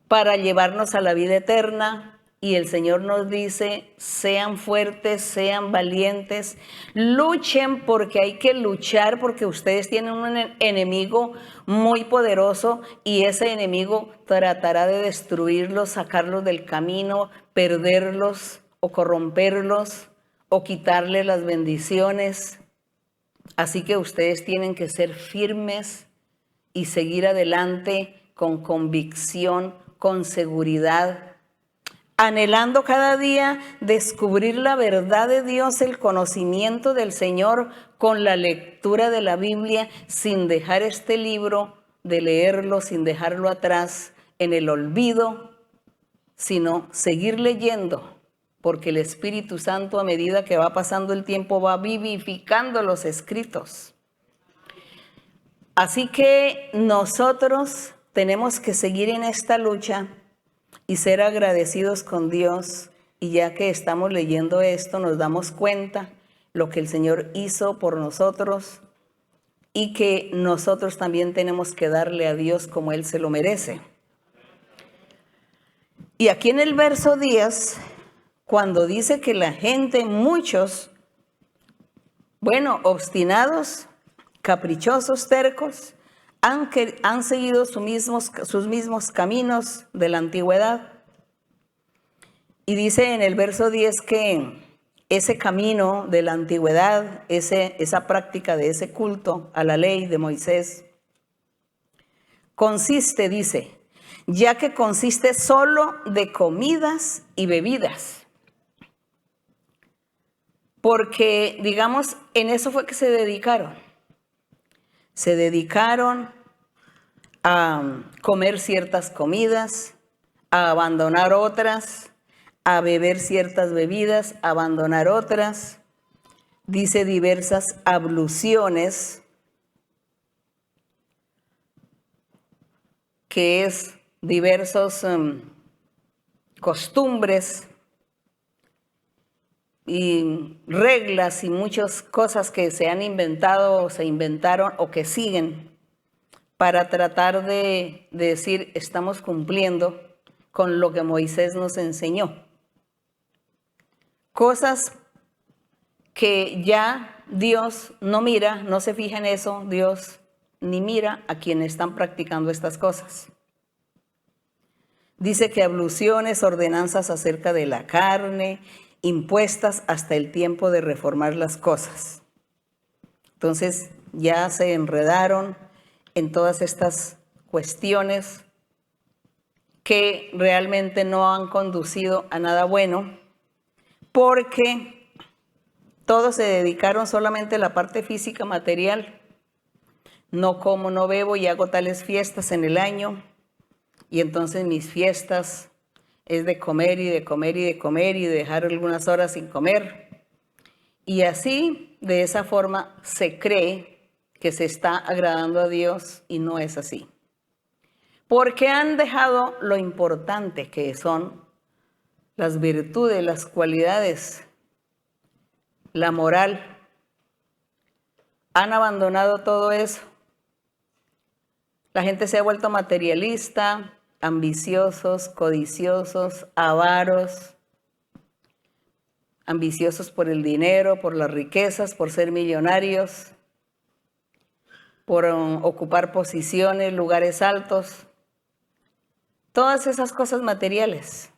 para llevarnos a la vida eterna. Y el Señor nos dice, sean fuertes, sean valientes, luchen porque hay que luchar, porque ustedes tienen un enemigo muy poderoso y ese enemigo tratará de destruirlos, sacarlos del camino, perderlos o corromperlos o quitarles las bendiciones. Así que ustedes tienen que ser firmes y seguir adelante con convicción, con seguridad, anhelando cada día descubrir la verdad de Dios, el conocimiento del Señor con la lectura de la Biblia, sin dejar este libro de leerlo, sin dejarlo atrás en el olvido, sino seguir leyendo, porque el Espíritu Santo, a medida que va pasando el tiempo, va vivificando los escritos. Así que nosotros tenemos que seguir en esta lucha y ser agradecidos con Dios. Y ya que estamos leyendo esto, nos damos cuenta lo que el Señor hizo por nosotros y que nosotros también tenemos que darle a Dios como Él se lo merece. Y aquí en el verso 10, cuando dice que la gente, muchos, obstinados, caprichosos, tercos, han seguido sus mismos caminos de la antigüedad. Y dice en el verso 10 que ese camino de la antigüedad, esa práctica de ese culto a la ley de Moisés, consiste, dice, ya que consiste solo de comidas y bebidas. Porque, digamos, en eso fue que se dedicaron. Se dedicaron a comer ciertas comidas, a abandonar otras, a beber ciertas bebidas, a abandonar otras. Dice diversas abluciones, que es diversos costumbres y reglas y muchas cosas que se han inventado o se inventaron o que siguen para tratar de decir estamos cumpliendo con lo que Moisés nos enseñó. Cosas que ya Dios no mira, no se fija en eso, Dios ni mira a quienes están practicando estas cosas. Dice que abluciones, ordenanzas acerca de la carne, impuestas hasta el tiempo de reformar las cosas. Entonces ya se enredaron en todas estas cuestiones que realmente no han conducido a nada bueno, porque todos se dedicaron solamente a la parte física, material. No como, no bebo y hago tales fiestas en el año, y entonces mis fiestas es de comer y de comer y de comer y de dejar algunas horas sin comer. Y así, de esa forma, se cree que se está agradando a Dios y no es así. Porque han dejado lo importante que son las virtudes, las cualidades, la moral. Han abandonado todo eso. La gente se ha vuelto materialista, ambiciosos, codiciosos, avaros, ambiciosos por el dinero, por las riquezas, por ser millonarios, por ocupar posiciones, lugares altos, todas esas cosas materiales.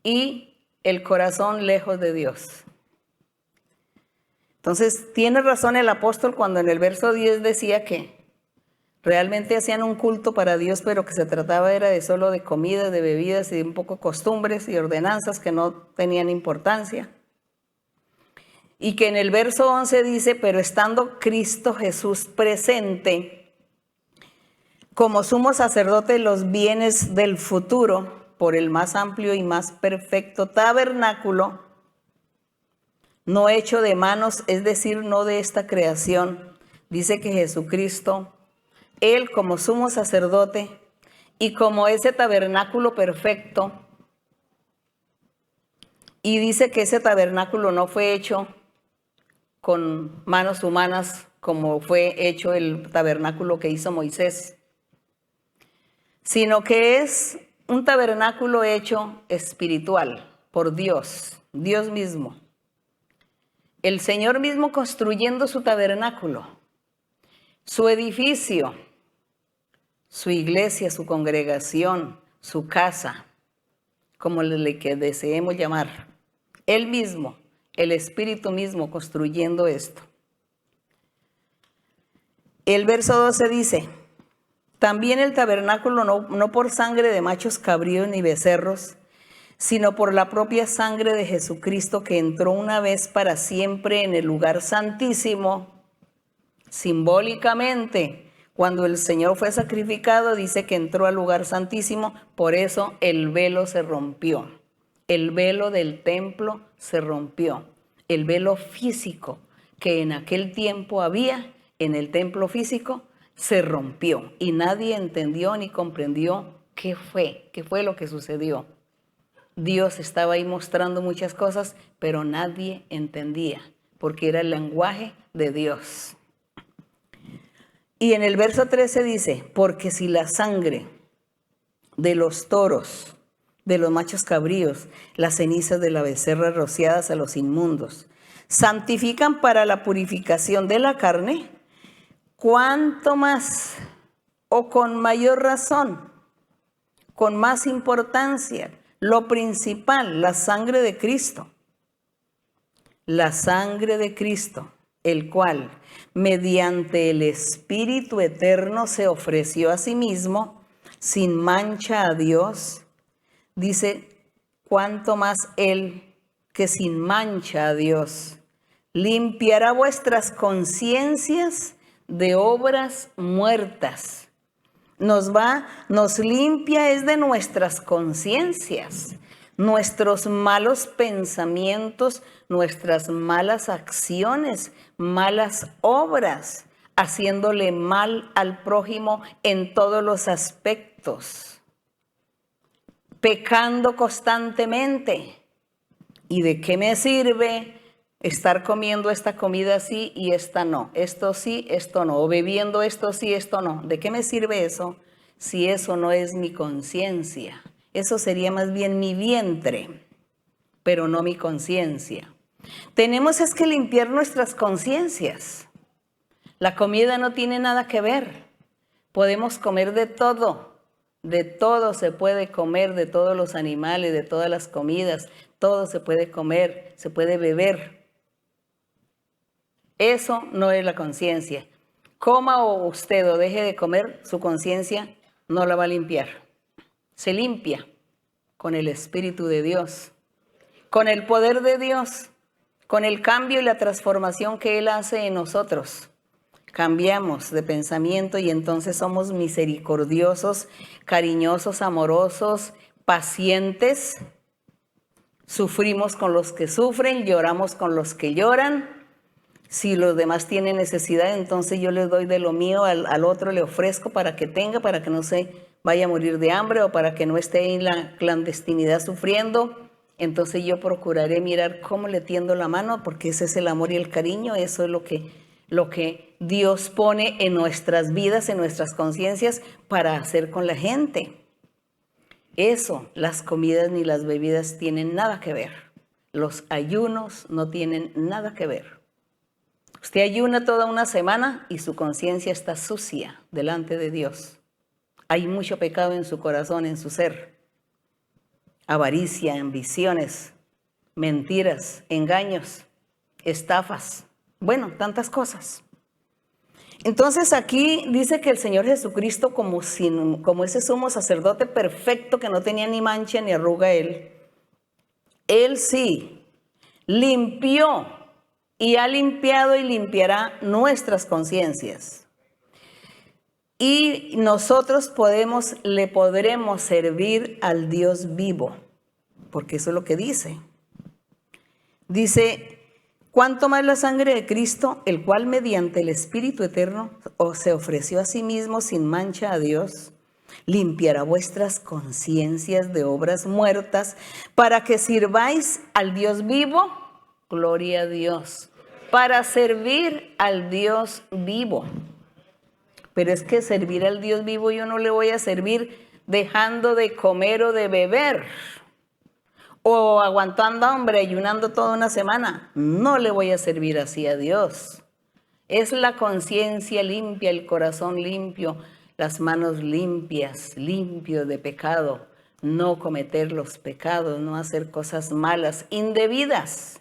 Y el corazón lejos de Dios. Entonces, tiene razón el apóstol cuando en el verso 10 decía que realmente hacían un culto para Dios, pero que se trataba era de solo de comidas, de bebidas y de un poco costumbres y ordenanzas que no tenían importancia. Y que en el verso 11 dice, pero estando Cristo Jesús presente, como sumo sacerdote de los bienes del futuro, por el más amplio y más perfecto tabernáculo, no hecho de manos, es decir, no de esta creación, dice que Jesucristo, Él como sumo sacerdote y como ese tabernáculo perfecto, y dice que ese tabernáculo no fue hecho con manos humanas como fue hecho el tabernáculo que hizo Moisés, sino que es un tabernáculo hecho espiritual por Dios, Dios mismo. El Señor mismo construyendo su tabernáculo, su edificio, su iglesia, su congregación, su casa, como le que deseemos llamar. Él mismo, el Espíritu mismo construyendo esto. El verso 12 dice, También el tabernáculo no por sangre de machos cabríos ni becerros, sino por la propia sangre de Jesucristo, que entró una vez para siempre en el lugar santísimo. Simbólicamente, cuando el Señor fue sacrificado, dice que entró al lugar santísimo, por eso el velo se rompió. El velo del templo se rompió. El velo físico que en aquel tiempo había en el templo físico se rompió y nadie entendió ni comprendió qué fue lo que sucedió. Dios estaba ahí mostrando muchas cosas, pero nadie entendía, porque era el lenguaje de Dios. Y en el verso 13 dice, porque si la sangre de los toros, de los machos cabríos, las cenizas de la becerra rociadas a los inmundos, santifican para la purificación de la carne, ¿cuánto más o con mayor razón, con más importancia, lo principal, la sangre de Cristo? La sangre de Cristo, el cual, mediante el Espíritu eterno, se ofreció a sí mismo, sin mancha a Dios. Dice, cuánto más Él, que sin mancha a Dios, limpiará vuestras conciencias de obras muertas. Nos limpia es de nuestras conciencias, nuestros malos pensamientos, nuestras malas acciones, malas obras, haciéndole mal al prójimo en todos los aspectos, pecando constantemente. ¿Y de qué me sirve estar comiendo esta comida sí y esta no? Esto sí, esto no. O bebiendo esto sí, esto no. ¿De qué me sirve eso si eso no es mi conciencia? Eso sería más bien mi vientre, pero no mi conciencia. Tenemos es que limpiar nuestras conciencias. La comida no tiene nada que ver. Podemos comer de todo se puede comer, de todos los animales, de todas las comidas, todo se puede comer, se puede beber. Eso no es la conciencia. Coma o usted o deje de comer, su conciencia no la va a limpiar. Se limpia con el Espíritu de Dios, con el poder de Dios, con el cambio y la transformación que Él hace en nosotros. Cambiamos de pensamiento y entonces somos misericordiosos, cariñosos, amorosos, pacientes. Sufrimos con los que sufren, lloramos con los que lloran. Si los demás tienen necesidad, entonces yo les doy de lo mío, al otro le ofrezco para que tenga, para que no se vaya a morir de hambre o para que no esté en la clandestinidad sufriendo. Entonces yo procuraré mirar cómo le tiendo la mano, porque ese es el amor y el cariño. Eso es lo que Dios pone en nuestras vidas, en nuestras conciencias, para hacer con la gente. Eso, las comidas ni las bebidas tienen nada que ver. Los ayunos no tienen nada que ver. Usted ayuna toda una semana y su conciencia está sucia delante de Dios. Hay mucho pecado en su corazón, en su ser. Avaricia, ambiciones, mentiras, engaños, estafas. Bueno, tantas cosas. Entonces aquí dice que el Señor Jesucristo, como ese sumo sacerdote perfecto que no tenía ni mancha ni arruga Él sí limpió y ha limpiado y limpiará nuestras conciencias. Y nosotros le podremos servir al Dios vivo, porque eso es lo que dice. Dice, cuánto más la sangre de Cristo, el cual mediante el Espíritu eterno se ofreció a sí mismo sin mancha a Dios, limpiará vuestras conciencias de obras muertas para que sirváis al Dios vivo. Gloria a Dios. Para servir al Dios vivo. Pero es que servir al Dios vivo yo no le voy a servir dejando de comer o de beber. O aguantando hambre, ayunando toda una semana. No le voy a servir así a Dios. Es la conciencia limpia, el corazón limpio, las manos limpias, limpio de pecado. No cometer los pecados, no hacer cosas malas, indebidas.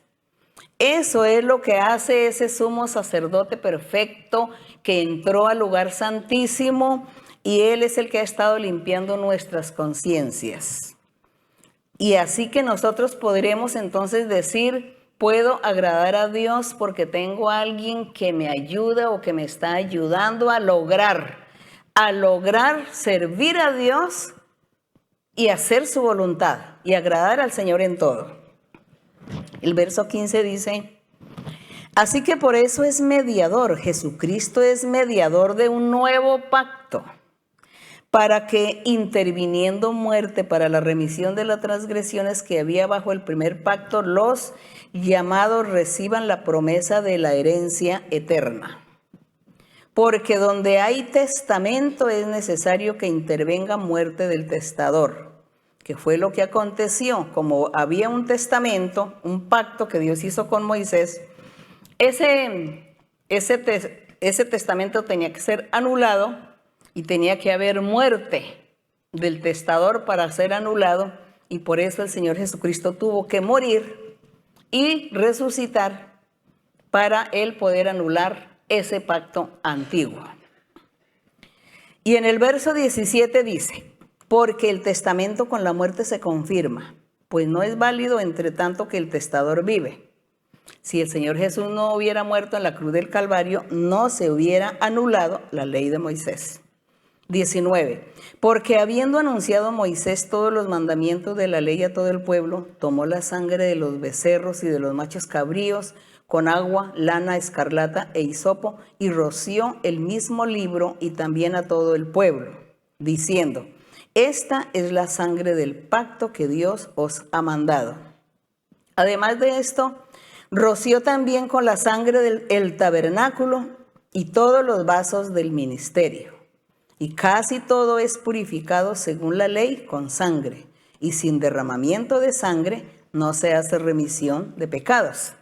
Eso es lo que hace ese sumo sacerdote perfecto que entró al lugar santísimo y Él es el que ha estado limpiando nuestras conciencias. Y así que nosotros podremos entonces decir, puedo agradar a Dios porque tengo a alguien que me ayuda o que me está ayudando a lograr servir a Dios y hacer su voluntad y agradar al Señor en todo. El verso 15 dice, así que por eso es mediador, Jesucristo es mediador de un nuevo pacto, para que interviniendo muerte para la remisión de las transgresiones que había bajo el primer pacto, los llamados reciban la promesa de la herencia eterna. Porque donde hay testamento es necesario que intervenga muerte del testador, que fue lo que aconteció. Como había un testamento, un pacto que Dios hizo con Moisés, ese testamento tenía que ser anulado y tenía que haber muerte del testador para ser anulado, y por eso el Señor Jesucristo tuvo que morir y resucitar para Él poder anular ese pacto antiguo. Y en el verso 17 dice, porque el testamento con la muerte se confirma, pues no es válido entre tanto que el testador vive. Si el Señor Jesús no hubiera muerto en la cruz del Calvario, no se hubiera anulado la ley de Moisés. 19. Porque habiendo anunciado Moisés todos los mandamientos de la ley a todo el pueblo, tomó la sangre de los becerros y de los machos cabríos con agua, lana, escarlata e hisopo, y roció el mismo libro y también a todo el pueblo, diciendo, esta es la sangre del pacto que Dios os ha mandado. Además de esto, roció también con la sangre del tabernáculo y todos los vasos del ministerio. Y casi todo es purificado según la ley con sangre, y sin derramamiento de sangre no se hace remisión de pecados.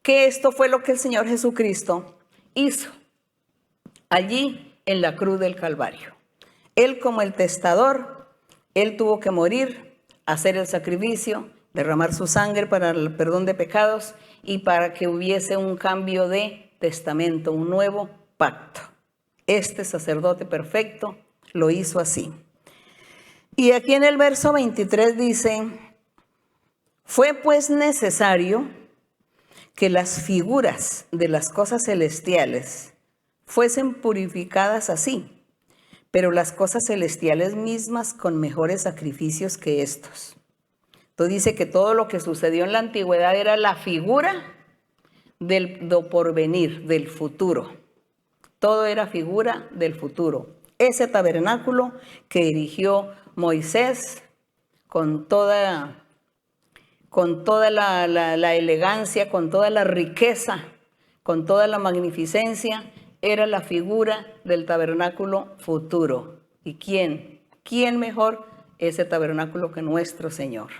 Que esto fue lo que el Señor Jesucristo hizo allí en la cruz del Calvario. Él, como el testador, Él tuvo que morir, hacer el sacrificio, derramar su sangre para el perdón de pecados y para que hubiese un cambio de testamento, un nuevo pacto. Este sacerdote perfecto lo hizo así. Y aquí en el verso 23 dice, fue pues necesario que las figuras de las cosas celestiales fuesen purificadas así, pero las cosas celestiales mismas con mejores sacrificios que estos. Entonces dice que todo lo que sucedió en la antigüedad era la figura del porvenir, del futuro. Todo era figura del futuro. Ese tabernáculo que erigió Moisés con toda la elegancia, con toda la riqueza, con toda la magnificencia, era la figura del tabernáculo futuro. ¿Y quién? ¿Quién mejor? Ese tabernáculo que nuestro Señor,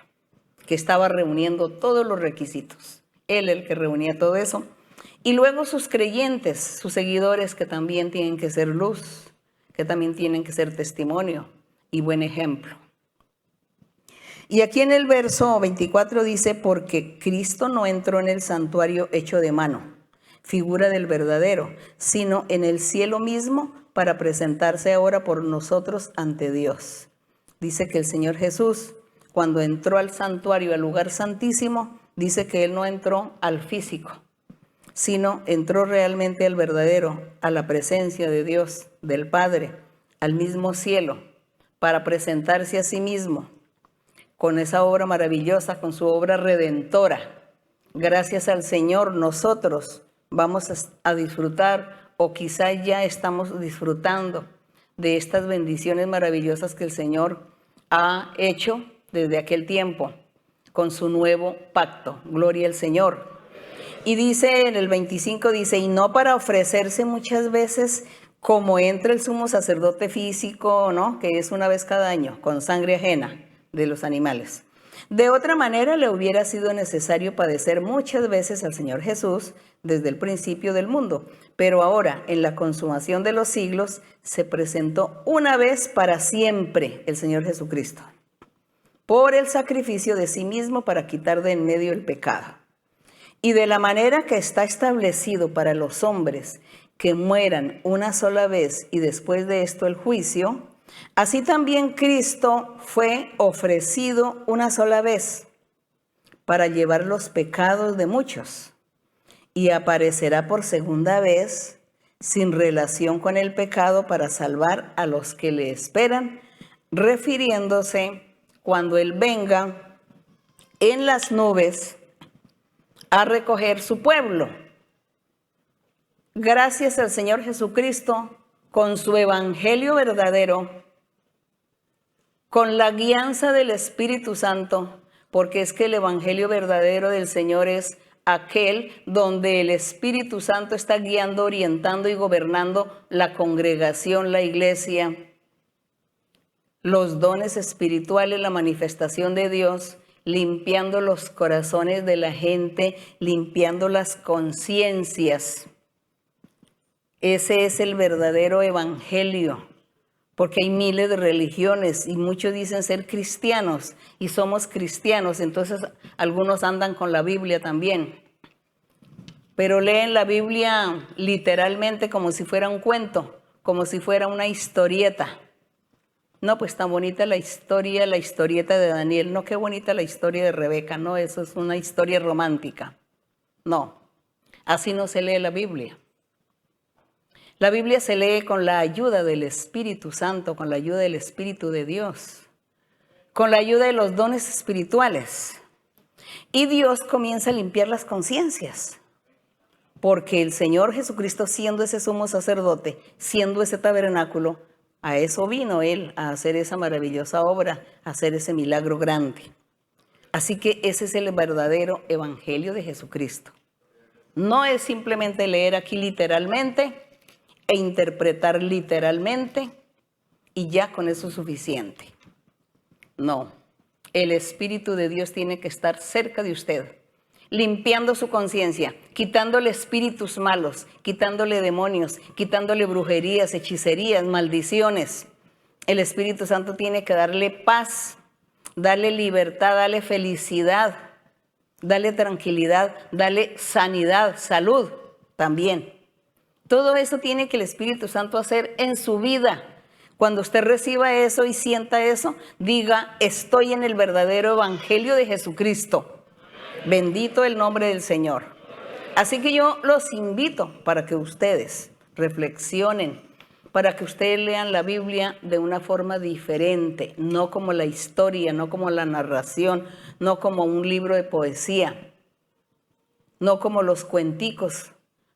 que estaba reuniendo todos los requisitos. Él el que reunía todo eso. Y luego sus creyentes, sus seguidores, que también tienen que ser luz, que también tienen que ser testimonio y buen ejemplo. Y aquí en el verso 24 dice, porque Cristo no entró en el santuario hecho de mano, figura del verdadero, sino en el cielo mismo para presentarse ahora por nosotros ante Dios. Dice que el Señor Jesús, cuando entró al santuario, al lugar santísimo, dice que Él no entró al físico, sino entró realmente al verdadero, a la presencia de Dios, del Padre, al mismo cielo, para presentarse a sí mismo con esa obra maravillosa, con su obra redentora. Gracias al Señor nosotros vamos a disfrutar, o quizá ya estamos disfrutando de estas bendiciones maravillosas que el Señor ha hecho desde aquel tiempo con su nuevo pacto. Gloria al Señor. Y dice en el 25, dice, y no para ofrecerse muchas veces como entra el sumo sacerdote físico, ¿no? Que es una vez cada año, con sangre ajena de los animales. De otra manera le hubiera sido necesario padecer muchas veces al Señor Jesús desde el principio del mundo, pero ahora en la consumación de los siglos se presentó una vez para siempre el Señor Jesucristo por el sacrificio de sí mismo para quitar de en medio el pecado. Y de la manera que está establecido para los hombres que mueran una sola vez y después de esto el juicio, así también Cristo fue ofrecido una sola vez para llevar los pecados de muchos y aparecerá por segunda vez sin relación con el pecado para salvar a los que le esperan, refiriéndose cuando Él venga en las nubes a recoger su pueblo. Gracias al Señor Jesucristo, con su evangelio verdadero, con la guianza del Espíritu Santo, porque es que el evangelio verdadero del Señor es aquel donde el Espíritu Santo está guiando, orientando y gobernando la congregación, la iglesia, los dones espirituales, la manifestación de Dios, limpiando los corazones de la gente, limpiando las conciencias. Ese es el verdadero evangelio, porque hay miles de religiones y muchos dicen ser cristianos y somos cristianos, entonces algunos andan con la Biblia también, pero leen la Biblia literalmente como si fuera un cuento, como si fuera una historieta. No, pues tan bonita la historieta de Daniel, no, qué bonita la historia de Rebeca, no, eso es una historia romántica. No, así no se lee la Biblia. La Biblia se lee con la ayuda del Espíritu Santo, con la ayuda del Espíritu de Dios, con la ayuda de los dones espirituales. Y Dios comienza a limpiar las conciencias, porque el Señor Jesucristo, siendo ese sumo sacerdote, siendo ese tabernáculo, a eso vino Él, a hacer esa maravillosa obra, a hacer ese milagro grande. Así que ese es el verdadero evangelio de Jesucristo. No es simplemente leer aquí literalmente e interpretar literalmente y ya con eso es suficiente. No, el Espíritu de Dios tiene que estar cerca de usted, limpiando su conciencia, quitándole espíritus malos, quitándole demonios, quitándole brujerías, hechicerías, maldiciones. El Espíritu Santo tiene que darle paz, darle libertad, darle felicidad, darle tranquilidad, darle sanidad, salud también. Todo eso tiene que el Espíritu Santo hacer en su vida. Cuando usted reciba eso y sienta eso, diga, estoy en el verdadero evangelio de Jesucristo. Bendito el nombre del Señor. Así que yo los invito para que ustedes reflexionen, para que ustedes lean la Biblia de una forma diferente, no como la historia, no como la narración, no como un libro de poesía, no como los cuenticos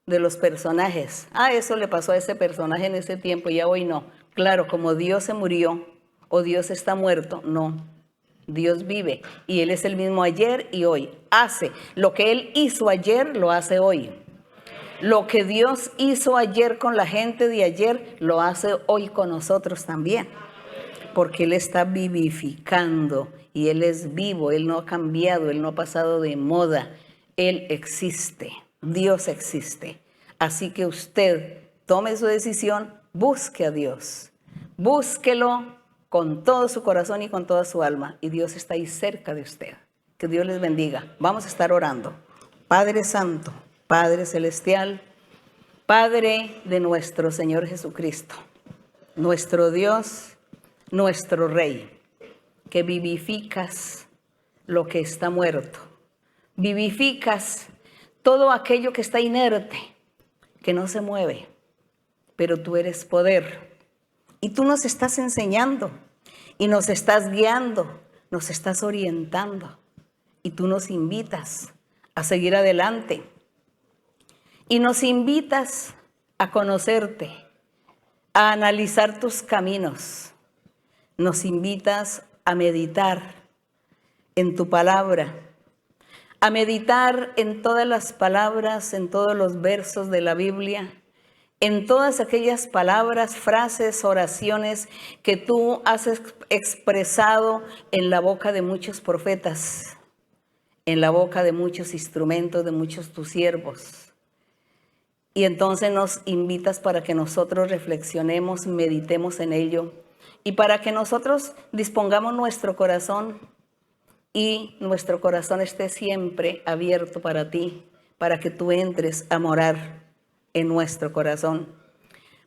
de los personajes. Ah, eso le pasó a ese personaje en ese tiempo, ya hoy no. Claro, como Dios se murió o Dios está muerto, no. Dios vive y Él es el mismo ayer y hoy. Hace lo que Él hizo ayer, lo hace hoy. Lo que Dios hizo ayer con la gente de ayer, lo hace hoy con nosotros también. Porque Él está vivificando y Él es vivo, Él no ha cambiado, Él no ha pasado de moda. Él existe, Dios existe. Así que usted tome su decisión, busque a Dios. Búsquelo con todo su corazón y con toda su alma. Y Dios está ahí cerca de usted. Que Dios les bendiga. Vamos a estar orando. Padre Santo, Padre Celestial, Padre de nuestro Señor Jesucristo, nuestro Dios, nuestro Rey, que vivificas lo que está muerto. Vivificas todo aquello que está inerte, que no se mueve, pero tú eres poder. Y tú nos estás enseñando y nos estás guiando, nos estás orientando. Y tú nos invitas a seguir adelante. Y nos invitas a conocerte, a analizar tus caminos. Nos invitas a meditar en tu palabra, a meditar en todas las palabras, en todos los versos de la Biblia, en todas aquellas palabras, frases, oraciones que tú has expresado en la boca de muchos profetas, en la boca de muchos instrumentos, de muchos tus siervos. Y entonces nos invitas para que nosotros reflexionemos, meditemos en ello y para que nosotros dispongamos nuestro corazón y nuestro corazón esté siempre abierto para ti, para que tú entres a morar en nuestro corazón,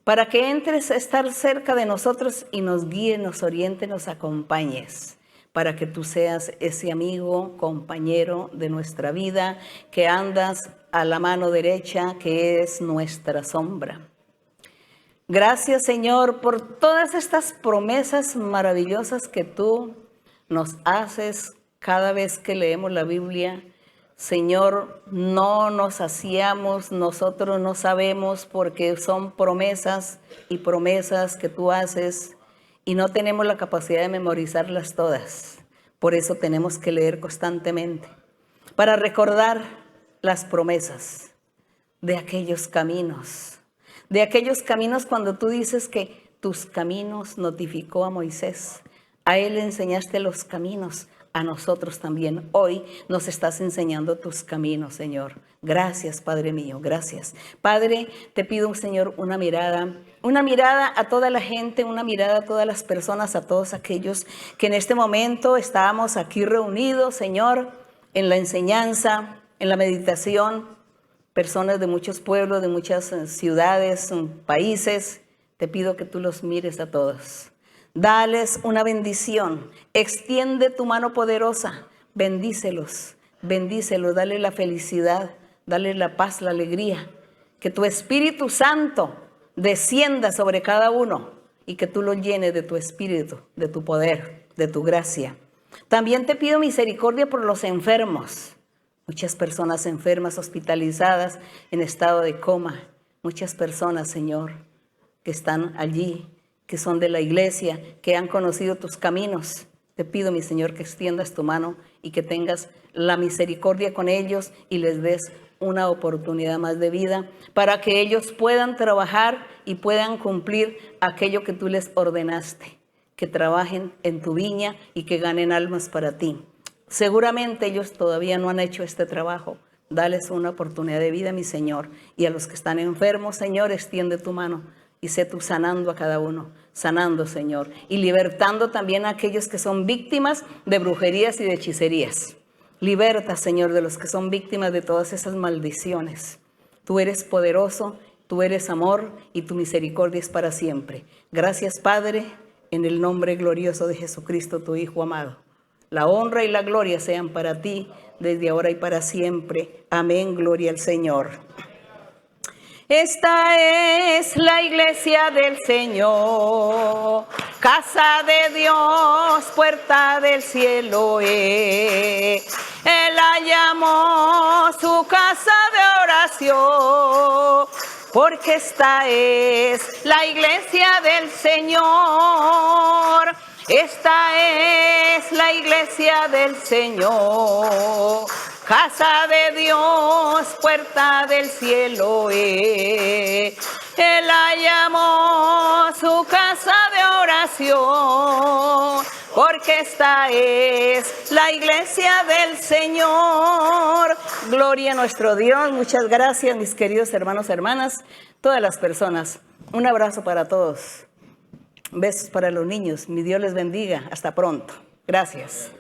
para que entres a estar cerca de nosotros y nos guíes, nos oriente, nos acompañes, para que tú seas ese amigo, compañero de nuestra vida, que andas a la mano derecha, que es nuestra sombra. Gracias, Señor, por todas estas promesas maravillosas que tú nos haces cada vez que leemos la Biblia. Señor, no nos saciamos, nosotros no sabemos, porque son promesas y promesas que tú haces y no tenemos la capacidad de memorizarlas todas. Por eso tenemos que leer constantemente, para recordar las promesas de aquellos caminos cuando tú dices que tus caminos notificó a Moisés. A él le enseñaste los caminos, a nosotros también. Hoy nos estás enseñando tus caminos, Señor. Gracias, Padre mío, gracias. Padre, te pido, Señor, una mirada a toda la gente, una mirada a todas las personas, a todos aquellos que en este momento estábamos aquí reunidos, Señor, en la enseñanza, en la meditación. Personas de muchos pueblos, de muchas ciudades, países, te pido que tú los mires a todos. Dales una bendición, extiende tu mano poderosa, bendícelos, dale la felicidad, dale la paz, la alegría. Que tu Espíritu Santo descienda sobre cada uno y que tú lo llenes de tu espíritu, de tu poder, de tu gracia. También te pido misericordia por los enfermos. Muchas personas enfermas, hospitalizadas, en estado de coma. Muchas personas, Señor, que están allí, que son de la iglesia, que han conocido tus caminos. Te pido, mi Señor, que extiendas tu mano y que tengas la misericordia con ellos y les des una oportunidad más de vida para que ellos puedan trabajar y puedan cumplir aquello que tú les ordenaste, que trabajen en tu viña y que ganen almas para ti. Seguramente ellos todavía no han hecho este trabajo. Dales una oportunidad de vida, mi Señor. Y a los que están enfermos, Señor, extiende tu mano y sé tú sanando a cada uno. Sanando, Señor. Y libertando también a aquellos que son víctimas de brujerías y de hechicerías. Liberta, Señor, de los que son víctimas de todas esas maldiciones. Tú eres poderoso, tú eres amor y tu misericordia es para siempre. Gracias, Padre, en el nombre glorioso de Jesucristo, tu Hijo amado. La honra y la gloria sean para ti, desde ahora y para siempre. Amén, gloria al Señor. Esta es la iglesia del Señor, casa de Dios, puerta del cielo es. Él la llamó su casa de oración, porque esta es la iglesia del Señor. Esta es la iglesia del Señor, casa de Dios, puerta del cielo es. Él la llamó su casa de oración, porque esta es la iglesia del Señor. Gloria a nuestro Dios. Muchas gracias, mis queridos hermanos, hermanas, todas las personas. Un abrazo para todos. Besos para los niños. Mi Dios les bendiga. Hasta pronto. Gracias.